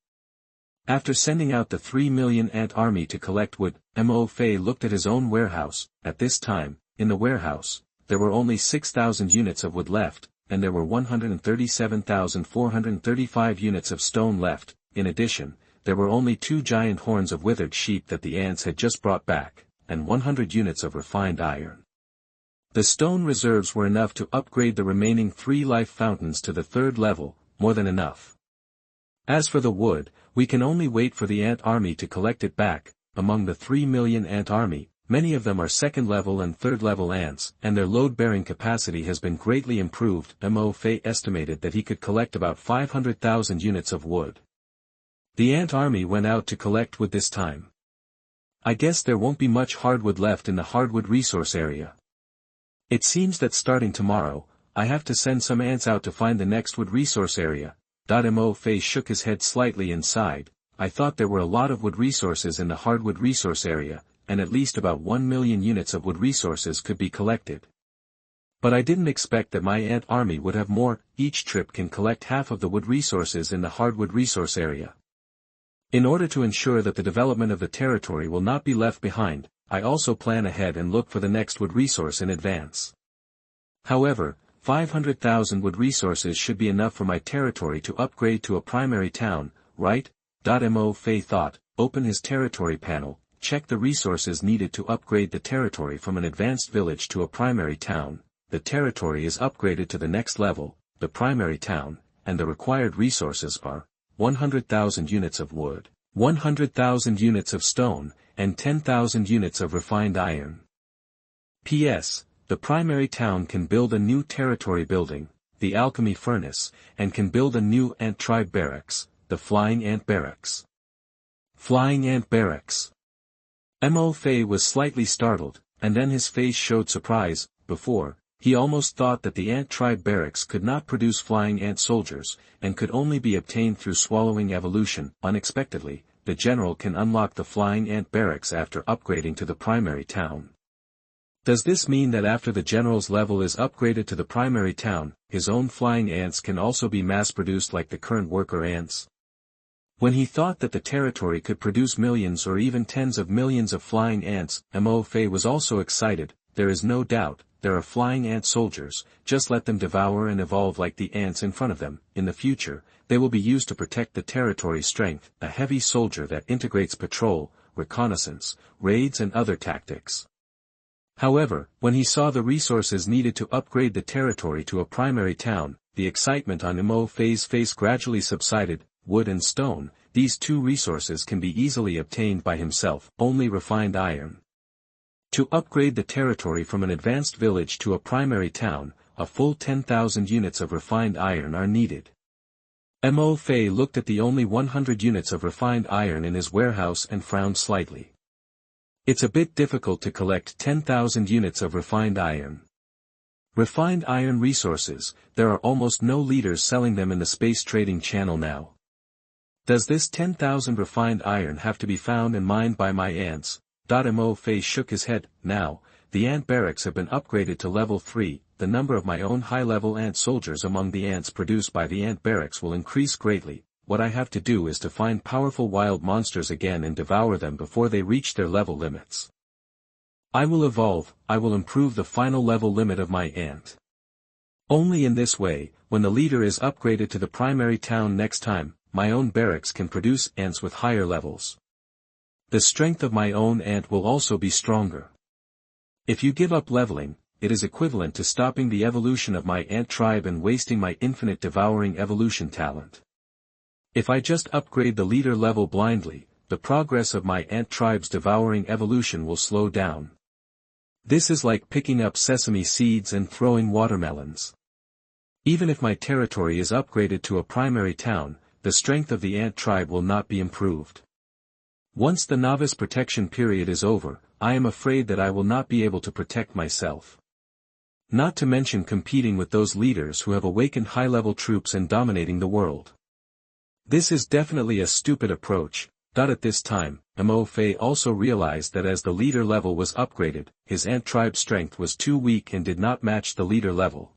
After sending out the 3 million ant army to collect wood, Mtlnovel looked at his own warehouse. At this time, in the warehouse, there were only 6,000 units of wood left, and there were 137,435 units of stone left. In addition, there were only 2 giant horns of withered sheep that the ants had just brought back, and 100 units of refined iron. The stone reserves were enough to upgrade the remaining 3 life fountains to the 3rd level, more than enough. As for the wood, we can only wait for the ant army to collect it back. Among the 3 million ant army, many of them are 2nd level and 3rd level ants, and their load-bearing capacity has been greatly improved. Mtlnovel estimated that he could collect about 500,000 units of wood. The ant army went out to collect wood this time. I guess there won't be much hardwood left in the hardwood resource area. It seems that starting tomorrow, I have to send some ants out to find the next wood resource area. Mtlnovel shook his head slightly and sighed. I thought there were a lot of wood resources in the hardwood resource area, and at least about 1 million units of wood resources could be collected. But I didn't expect that my ant army would have more. Each trip can collect half of the wood resources in the hardwood resource area. In order to ensure that the development of the territory will not be left behind, I also plan ahead and look for the next wood resource in advance. However, 500,000 wood resources should be enough for my territory to upgrade to a primary town, right? Mtlnovel thought, open his territory panel, check the resources needed to upgrade the territory from an advanced village to a primary town. The territory is upgraded to the next level, the primary town, and the required resources are 100,000 units of wood, 100,000 units of stone, and 10,000 units of refined iron. P.S. The primary town can build a new territory building, the alchemy furnace, and can build a new ant tribe barracks, the flying ant barracks. Flying ant barracks. Mtlnovel was slightly startled, and then his face showed surprise. Before, he almost thought that the ant tribe barracks could not produce flying ant soldiers, and could only be obtained through swallowing evolution. Unexpectedly, the general can unlock the flying ant barracks after upgrading to the primary town. Does this mean that after the general's level is upgraded to the primary town, his own flying ants can also be mass-produced like the current worker ants? When he thought that the territory could produce millions or even tens of millions of flying ants, Mtlnovel was also excited. There is no doubt, there are flying ant soldiers, just let them devour and evolve like the ants in front of them. In the future, they will be used to protect the territory's strength, a heavy soldier that integrates patrol, reconnaissance, raids and other tactics. However, when he saw the resources needed to upgrade the territory to a primary town, the excitement on Mtlnovel's face gradually subsided. Wood and stone, these two resources can be easily obtained by himself, only refined iron. To upgrade the territory from an advanced village to a primary town, a full 10,000 units of refined iron are needed. Mtlnovel looked at the only 100 units of refined iron in his warehouse and frowned slightly. It's a bit difficult to collect 10,000 units of refined iron. Refined iron resources, there are almost no leaders selling them in the space trading channel now. Does this 10,000 refined iron have to be found and mined by my ants? Mtlnovel shook his head. Now, the ant barracks have been upgraded to level 3, the number of my own high-level ant soldiers among the ants produced by the ant barracks will increase greatly. What I have to do is to find powerful wild monsters again and devour them before they reach their level limits. I will evolve, I will improve the final level limit of my ant. Only in this way, when the leader is upgraded to the primary town next time, my own barracks can produce ants with higher levels. The strength of my own ant will also be stronger. If you give up leveling, it is equivalent to stopping the evolution of my ant tribe and wasting my infinite devouring evolution talent. If I just upgrade the leader level blindly, the progress of my ant tribe's devouring evolution will slow down. This is like picking up sesame seeds and throwing watermelons. Even if my territory is upgraded to a primary town, the strength of the ant tribe will not be improved. Once the novice protection period is over, I am afraid that I will not be able to protect myself. Not to mention competing with those leaders who have awakened high-level troops and dominating the world. This is definitely a stupid approach. At this time, Mtlnovel also realized that as the leader level was upgraded, his ant tribe strength was too weak and did not match the leader level.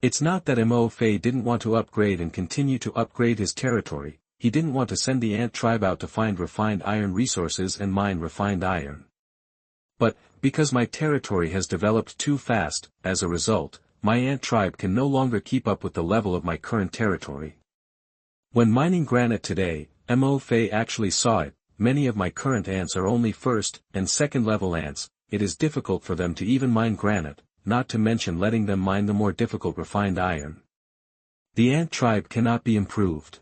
It's not that Mtlnovel didn't want to upgrade and continue to upgrade his territory, he didn't want to send the ant tribe out to find refined iron resources and mine refined iron. But, because my territory has developed too fast, as a result, my ant tribe can no longer keep up with the level of my current territory. When mining granite today, Mtlnovel actually saw it. Many of my current ants are only first and second level ants. It is difficult for them to even mine granite, not to mention letting them mine the more difficult refined iron. The ant tribe cannot be improved.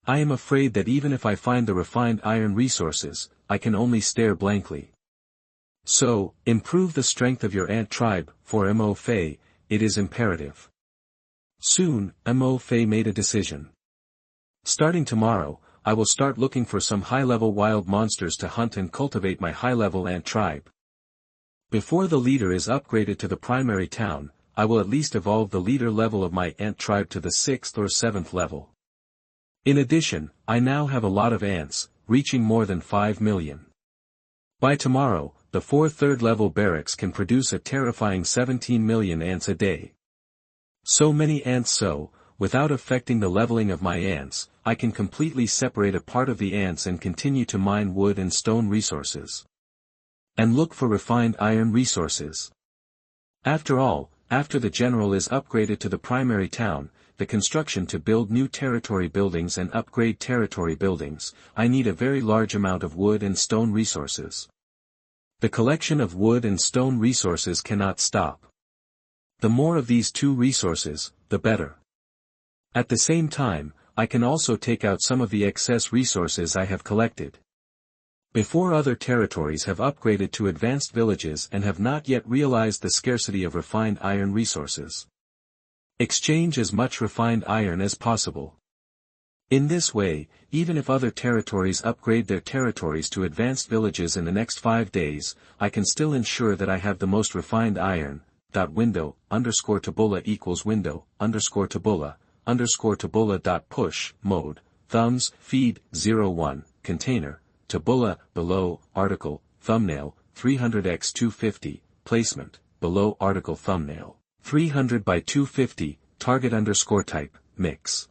I am afraid that even if I find the refined iron resources, I can only stare blankly. So, improve the strength of your ant tribe. For Mtlnovel, it is imperative. Soon, Mtlnovel made a decision. Starting tomorrow, I will start looking for some high-level wild monsters to hunt and cultivate my high-level ant tribe. Before the leader is upgraded to the primary town, I will at least evolve the leader level of my ant tribe to the 6th or 7th level. In addition, I now have a lot of ants, reaching more than 5 million. By tomorrow, the 4 third-level barracks can produce a terrifying 17 million ants a day. So many ants so, without affecting the leveling of my ants, I can completely separate a part of the ants and continue to mine wood and stone resources. And look for refined iron resources. After all, after the general is upgraded to the primary town, the construction to build new territory buildings and upgrade territory buildings, I need a very large amount of wood and stone resources. The collection of wood and stone resources cannot stop. The more of these two resources, the better. At the same time, I can also take out some of the excess resources I have collected. Before other territories have upgraded to advanced villages and have not yet realized the scarcity of refined iron resources. Exchange as much refined iron as possible. In this way, even if other territories upgrade their territories to advanced villages in the next 5 days, I can still ensure that I have the most refined iron. Window, _tabula equals window, _tabula, _tabula.push, mode, thumbs, feed, 01, container, tabula, below, article, thumbnail, 300x250, placement, below article thumbnail. 300 by 250, target_type, mix.